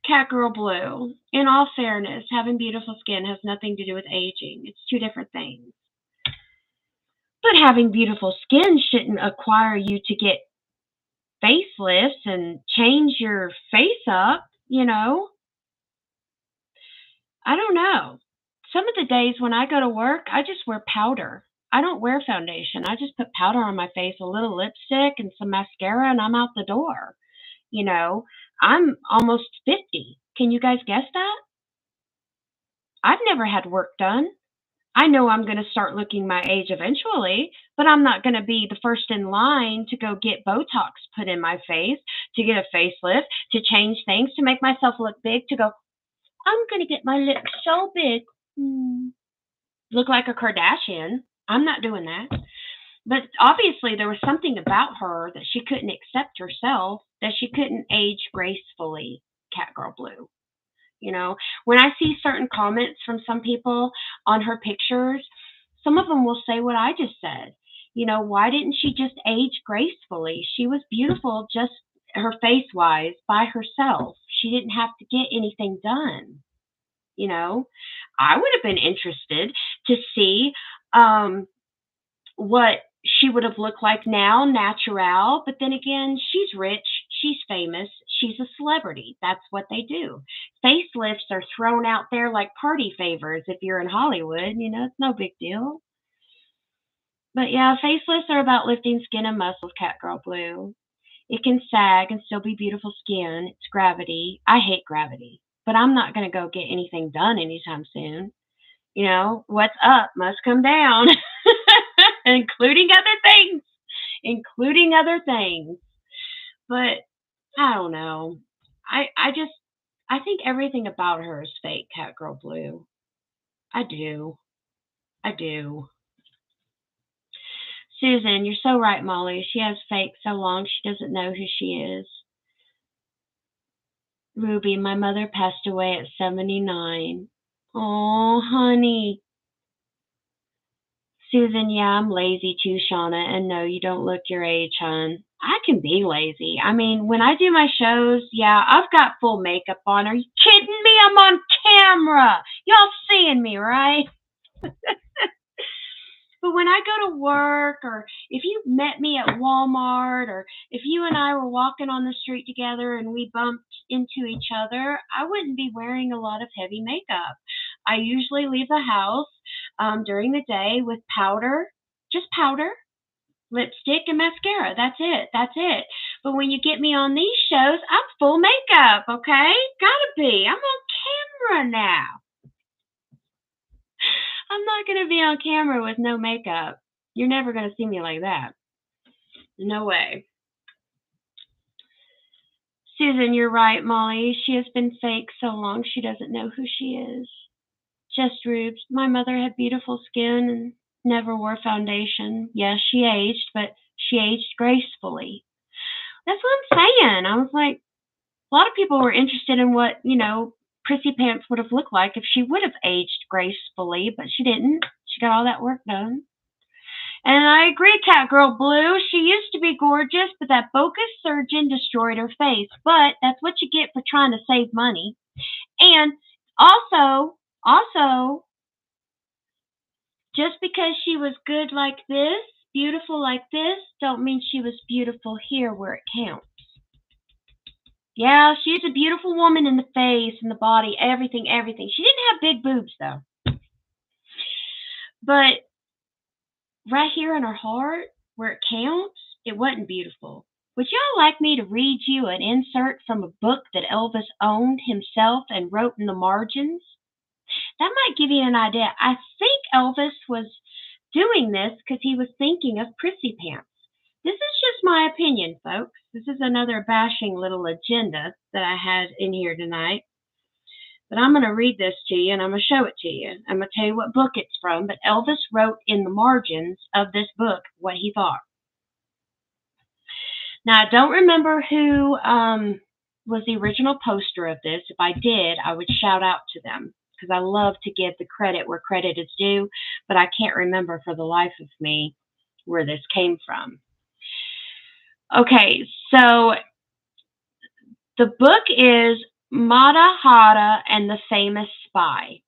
Catgirl Blue. In all fairness, having beautiful skin has nothing to do with aging. It's two different things. But having beautiful skin shouldn't acquire you to get facelifts and change your face up, you know. I don't know. Some of the days when I go to work, I just wear powder. I don't wear foundation. I just put powder on my face, a little lipstick, and some mascara, and I'm out the door. You know, I'm almost 50. Can you guys guess that? I've never had work done. I know I'm going to start looking my age eventually, but I'm not going to be the first in line to go get Botox put in my face, to get a facelift, to change things, to make myself look big, to go, I'm going to get my lips so big. Look like a Kardashian. I'm not doing that. But obviously, there was something about her that she couldn't accept herself, that she couldn't age gracefully, Catgirl Blue. You know, when I see certain comments from some people on her pictures, some of them will say what I just said. You know, why didn't she just age gracefully? She was beautiful just her face wise by herself. She didn't have to get anything done. You know, I would have been interested to see what she would have looked like now, natural. But then again, she's rich, she's famous, she's a celebrity. That's what they do. Facelifts are thrown out there like party favors if you're in Hollywood. You know, it's no big deal. But yeah, facelifts are about lifting skin and muscles, Catgirl Blue. It can sag and still be beautiful skin. It's gravity. I hate gravity, but I'm not going to go get anything done anytime soon. You know, what's up must come down, including other things, including other things. But I don't know. I think everything about her is fake, Catgirl Blue. I do. I do. Susan, you're so right, Molly. She has fake so long she doesn't know who she is. Ruby, my mother passed away at 79. Oh, honey. Susan, yeah, I'm lazy too, Shauna, and no, you don't look your age, hon. I can be lazy. I mean, when I do my shows, yeah, I've got full makeup on. Are you kidding me? I'm on camera. Y'all seeing me, right? But when I go to work, or if you met me at Walmart, or if you and I were walking on the street together and we bumped into each other, I wouldn't be wearing a lot of heavy makeup. I usually leave the house during the day with powder, just powder, lipstick, and mascara. That's it. That's it. But when you get me on these shows, I'm full makeup, okay? Gotta be. I'm on camera now. I'm not going to be on camera with no makeup. You're never going to see me like that. No way. Susan, you're right, Molly. She has been fake so long she doesn't know who she is. Just Rubes. My mother had beautiful skin and never wore foundation. Yes, she aged, but she aged gracefully. That's what I'm saying. I was like, a lot of people were interested in what, you know, Prissy Pants would have looked like if she would have aged gracefully, but she didn't. She got all that work done. And I agree, Catgirl Blue. She used to be gorgeous, but that bogus surgeon destroyed her face. But that's what you get for trying to save money. And also, just because she was good like this, beautiful like this, don't mean she was beautiful here where it counts. Yeah, she's a beautiful woman in the face, in the body, everything. She didn't have big boobs, though. But right here in her heart, where it counts, it wasn't beautiful. Would y'all like me to read you an insert from a book that Elvis owned himself and wrote in the margins? That might give you an idea. I think Elvis was doing this because he was thinking of Prissy Pants. This is just my opinion, folks. This is another bashing little agenda that I had in here tonight. But I'm going to read this to you, and I'm going to show it to you. I'm going to tell you what book it's from, but Elvis wrote in the margins of this book what he thought. Now, I don't remember who was the original poster of this. If I did, I would shout out to them. because I love to give the credit where credit is due, but I can't remember for the life of me where this came from. Okay, so the book is Mata Hari and the Famous Spy.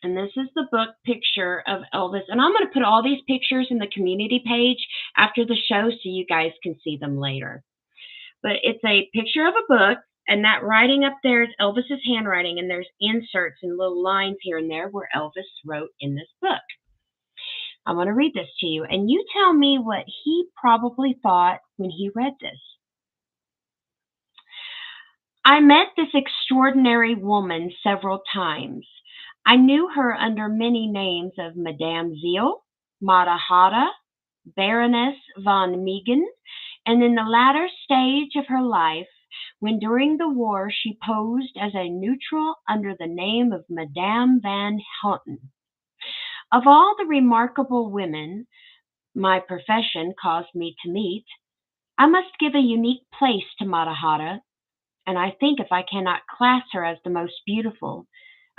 And this is the book picture of Elvis. And I'm going to put all these pictures in the community page after the show so you guys can see them later. But it's a picture of a book, and that writing up there is Elvis's handwriting, and there's inserts and little lines here and there where Elvis wrote in this book. I'm going to read this to you, and you tell me what he probably thought when he read this. I met this extraordinary woman several times. I knew her under many names of Madame Zeal, Mata Hari, Baroness von Meegen, and in the latter stage of her life, when during the war she posed as a neutral under the name of Madame Van Houten. Of all the remarkable women my profession caused me to meet, I must give a unique place to Mata Hari, and I think if I cannot class her as the most beautiful,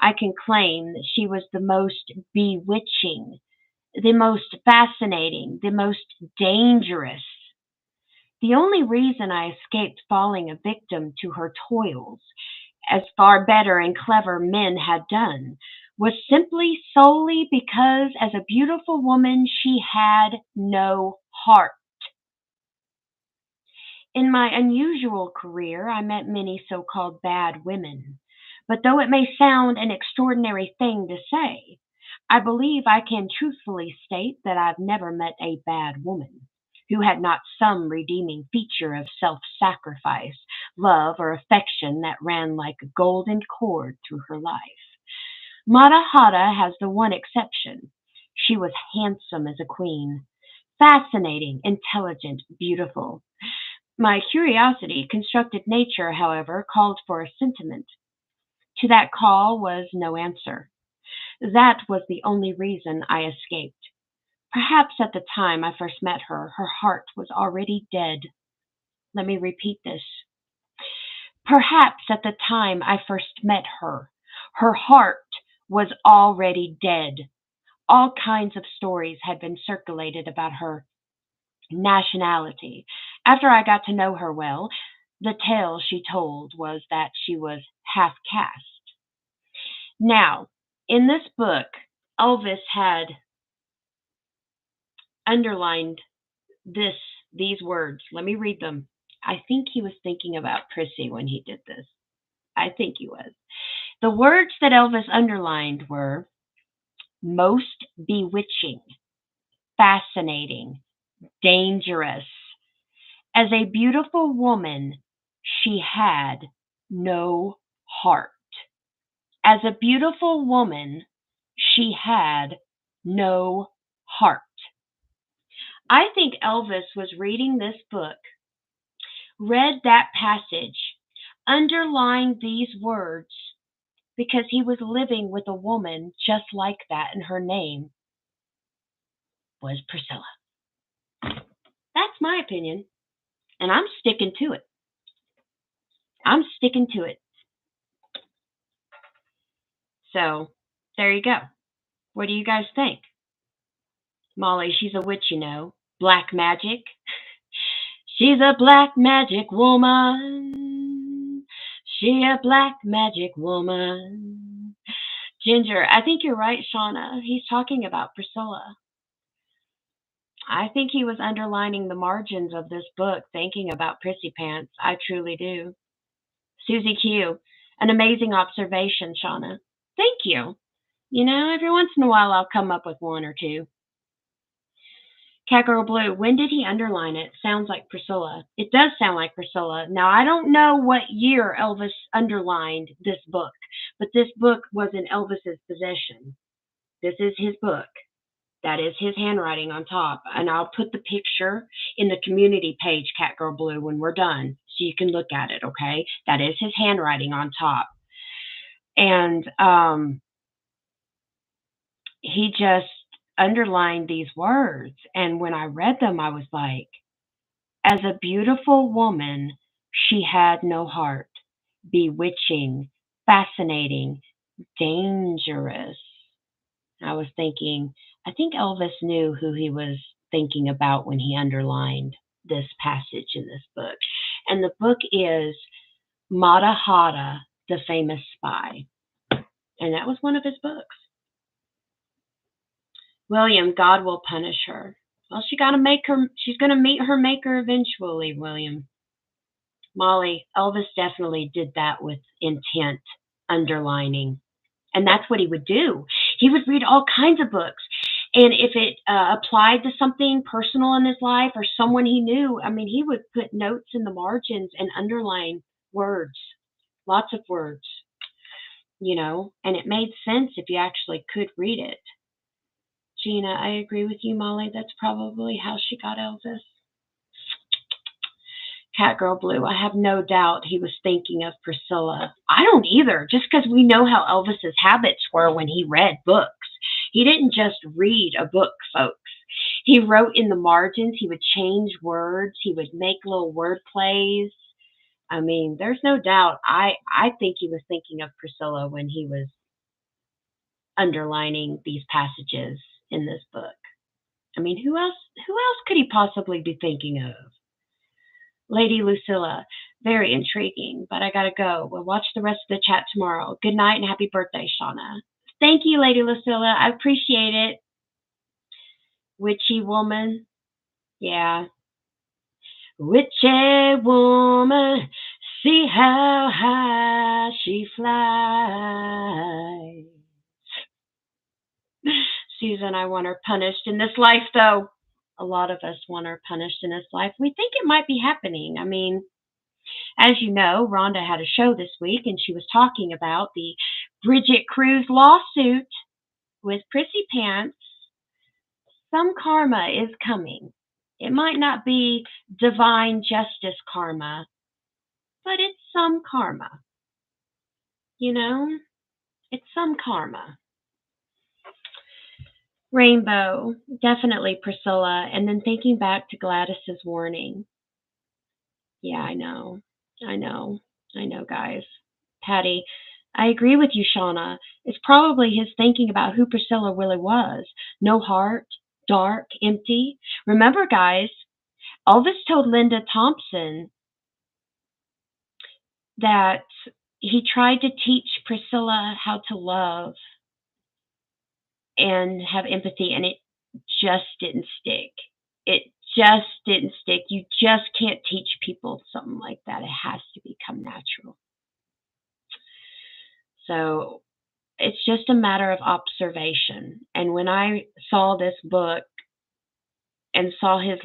I can claim that she was the most bewitching, the most fascinating, the most dangerous. The only reason I escaped falling a victim to her toils, as far better and clever men had done, was simply solely because as a beautiful woman she had no heart. In my unusual career, I met many so-called bad women. But though it may sound an extraordinary thing to say, I believe I can truthfully state that I've never met a bad woman who had not some redeeming feature of self-sacrifice, love, or affection that ran like a golden cord through her life. Mata Hari has the one exception. She was handsome as a queen, fascinating, intelligent, beautiful. My curiosity constructed nature, however, called for a sentiment. To that call was no answer. That was the only reason I escaped. Perhaps at the time I first met her, her heart was already dead. Let me repeat this. Perhaps at the time I first met her, her heart was already dead. All kinds of stories had been circulated about her nationality. After I got to know her well, the tale she told was that she was half caste. Now, in this book, Elvis had underlined these words. Let me read them. I think he was thinking about Prissy when he did this. I think he was. The words that Elvis underlined were most bewitching, fascinating, dangerous. As a beautiful woman, she had no heart. As a beautiful woman, she had no heart. I think Elvis was reading this book, read that passage, underlined these words because he was living with a woman just like that, and her name was Priscilla. That's my opinion, and I'm sticking to it. I'm sticking to it. So, there you go. What do you guys think? Molly, she's a witch, you know. Black magic. She's a black magic woman. She a black magic woman. Ginger, I think you're right, Shauna. He's talking about Priscilla. I think he was underlining the margins of this book, thinking about Prissy Pants. I truly do. Susie Q, an amazing observation, Shauna. Thank you. You know, every once in a while I'll come up with one or two. Catgirl Blue, when did he underline it? Sounds like Priscilla. It does sound like Priscilla. Now, I don't know what year Elvis underlined this book, but this book was in Elvis's possession. This is his book. That is his handwriting on top. And I'll put the picture in the community page, Catgirl Blue, when we're done, so you can look at it, okay? That is his handwriting on top. And he just underlined these words. And when I read them, I was like, as a beautiful woman, she had no heart. Bewitching, fascinating, dangerous. I was thinking, I think Elvis knew who he was thinking about when he underlined this passage in this book. And the book is Mata Hari, the Famous Spy. And that was one of his books. William, God will punish her. Well, she's going to meet her maker eventually, William. Molly, Elvis definitely did that with intent, underlining. And that's what he would do. He would read all kinds of books. And if it applied to something personal in his life or someone he knew, I mean, he would put notes in the margins and underline words, lots of words, and it made sense if you actually could read it. Gina, I agree with you, Molly. That's probably how she got Elvis. Catgirl Blue, I have no doubt he was thinking of Priscilla. I don't either, just because we know how Elvis's habits were when he read books. He didn't just read a book, folks. He wrote in the margins. He would change words. He would make little word plays. I mean, there's no doubt. I think he was thinking of Priscilla when he was underlining these passages in this book. I mean, who else could he possibly be thinking of? Lady Lucilla, very intriguing, but I gotta go. We'll watch the rest of the chat tomorrow. Good night and happy birthday, Shauna. Thank you, Lady Lucilla. I appreciate it. Witchy woman. Yeah. Witchy woman, see how high she flies. Susan, I want her punished in this life, though. A lot of us want her punished in this life. We think it might be happening. I mean, as you know, Rhonda had a show this week, and she was talking about the Bridget Cruz lawsuit with Prissy Pants. Some karma is coming. It might not be divine justice karma, but it's some karma. It's some karma. Rainbow, definitely Priscilla, and then thinking back to Gladys's warning. Yeah, I know, guys. Patty, I agree with you, Shauna. It's probably his thinking about who Priscilla really was. No heart, dark, empty. Remember, guys, Elvis told Linda Thompson that he tried to teach Priscilla how to love and have empathy, and it just didn't stick. It just didn't stick. You just can't teach people something like that. It has to become natural. So it's just a matter of observation. And when I saw this book and saw his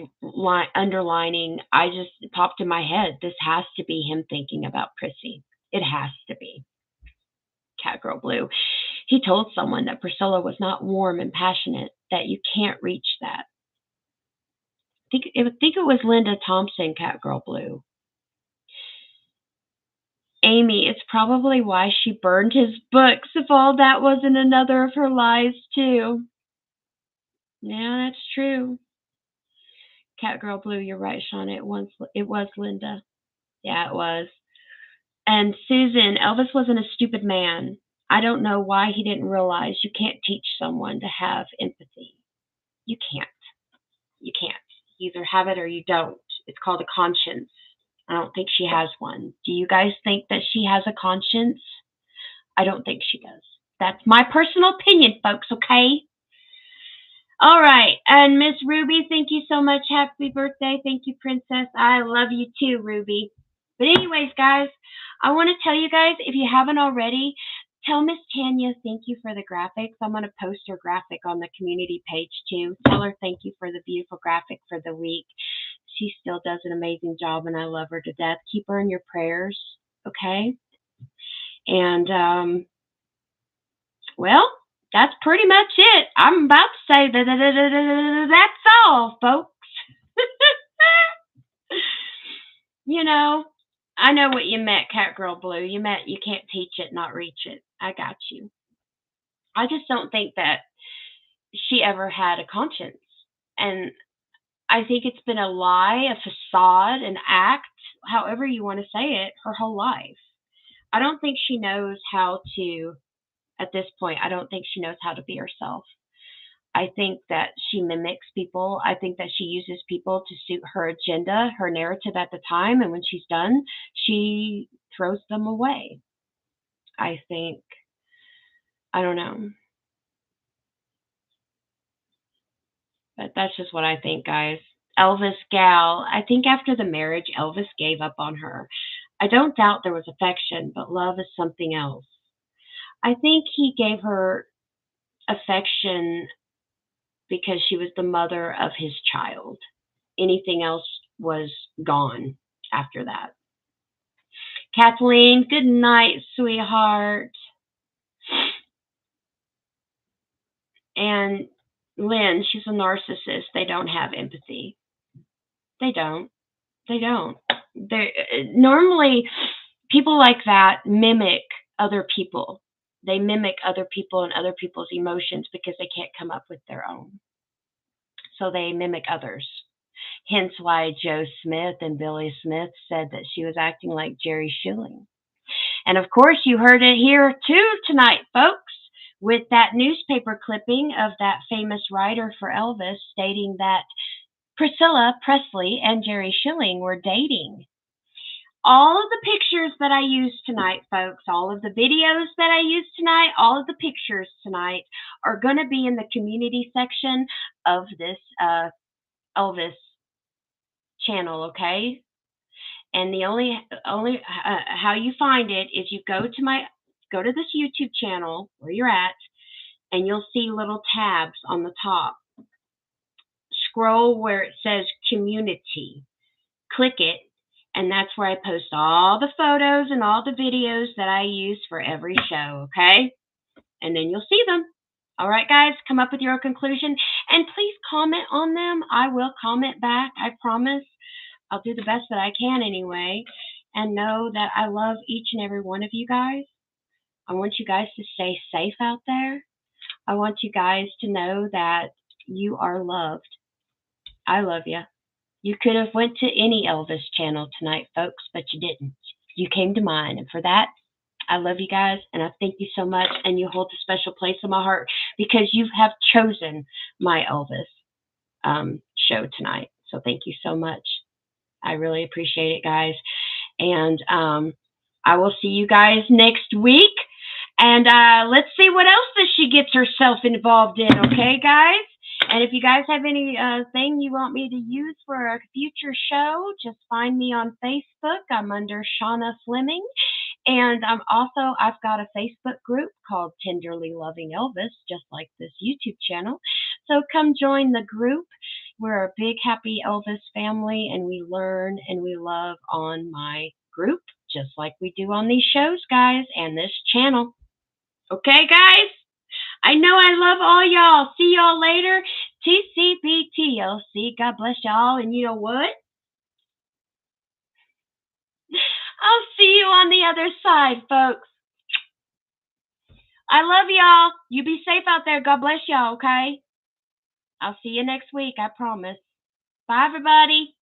underlining, I just popped in my head, this has to be him thinking about Prissy. It has to be. Catgirl Blue. He told someone that Priscilla was not warm and passionate, that you can't reach that. I think it was Linda Thompson, Catgirl Blue. Amy, it's probably why she burned his books, if all that wasn't another of her lies, too. Yeah, that's true. Catgirl Blue, you're right, Shauna. It was Linda. Yeah, it was. And Susan, Elvis wasn't a stupid man. I don't know why he didn't realize you can't teach someone to have empathy. You can't. You can't. You either have it or you don't. It's called a conscience. I don't think she has one. Do you guys think that she has a conscience? I don't think she does. That's my personal opinion, folks, okay? All right. And Miss Ruby, thank you so much. Happy birthday. Thank you, Princess. I love you too, Ruby. But anyways, guys, I want to tell you guys, if you haven't already, tell Miss Tanya thank you for the graphics. I'm going to post her graphic on the community page too. Tell her thank you for the beautiful graphic for the week. She still does an amazing job, and I love her to death. Keep her in your prayers, okay? And, well, that's pretty much it. I'm about to say that's all, folks. I know what you meant, Catgirl Blue. You meant you can't teach it, not reach it. I got you. I just don't think that she ever had a conscience. And I think it's been a lie, a facade, an act, however you want to say it, her whole life. I don't think she knows how to at this point. I don't think she knows how to be herself. I think that she mimics people. I think that she uses people to suit her agenda, her narrative at the time, and when she's done, she throws them away. I think, I don't know. But that's just what I think, guys. Elvis gal, I think after the marriage, Elvis gave up on her. I don't doubt there was affection, but love is something else. I think he gave her affection because she was the mother of his child. Anything else was gone after that. Kathleen, good night, sweetheart. And Lynn, she's a narcissist. They don't have empathy. They don't. They don't. Normally, people like that mimic other people. They mimic other people and other people's emotions because they can't come up with their own. So they mimic others. Hence why Joe Smith and Billy Smith said that she was acting like Jerry Schilling. And of course, you heard it here too tonight, folks, with that newspaper clipping of that famous writer for Elvis stating that Priscilla Presley and Jerry Schilling were dating. All of the pictures that I used tonight, folks, all of the videos that I used tonight, all of the pictures tonight are going to be in the community section of this Elvis channel, okay? And the only how you find it is you go to this YouTube channel where you're at, and you'll see little tabs on the top. Scroll where it says community. Click it, and that's where I post all the photos and all the videos that I use for every show, okay? And then you'll see them. All right, guys, come up with your own conclusion, and please comment on them. I will comment back, I promise. I'll do the best that I can anyway, and know that I love each and every one of you guys. I want you guys to stay safe out there. I want you guys to know that you are loved. I love you. You could have went to any Elvis channel tonight, folks, but you didn't. You came to mine, and for that, I love you guys, and I thank you so much, and you hold a special place in my heart because you have chosen my Elvis show tonight. So thank you so much. I really appreciate it, guys. And I will see you guys next week. And let's see what else that she gets herself involved in, okay, guys? And if you guys have any thing you want me to use for a future show, just find me on Facebook. I'm under Shauna Fleming. And I've got a Facebook group called Tenderly Loving Elvis, just like this YouTube channel. So come join the group. We're a big, happy Elvis family, and we learn and we love on my group, just like we do on these shows, guys, and this channel. Okay, guys? I know I love all y'all. See y'all later. TCBTLC. God bless y'all. And you know what? I'll see you on the other side, folks. I love y'all. You be safe out there. God bless y'all, okay? I'll see you next week, I promise. Bye, everybody.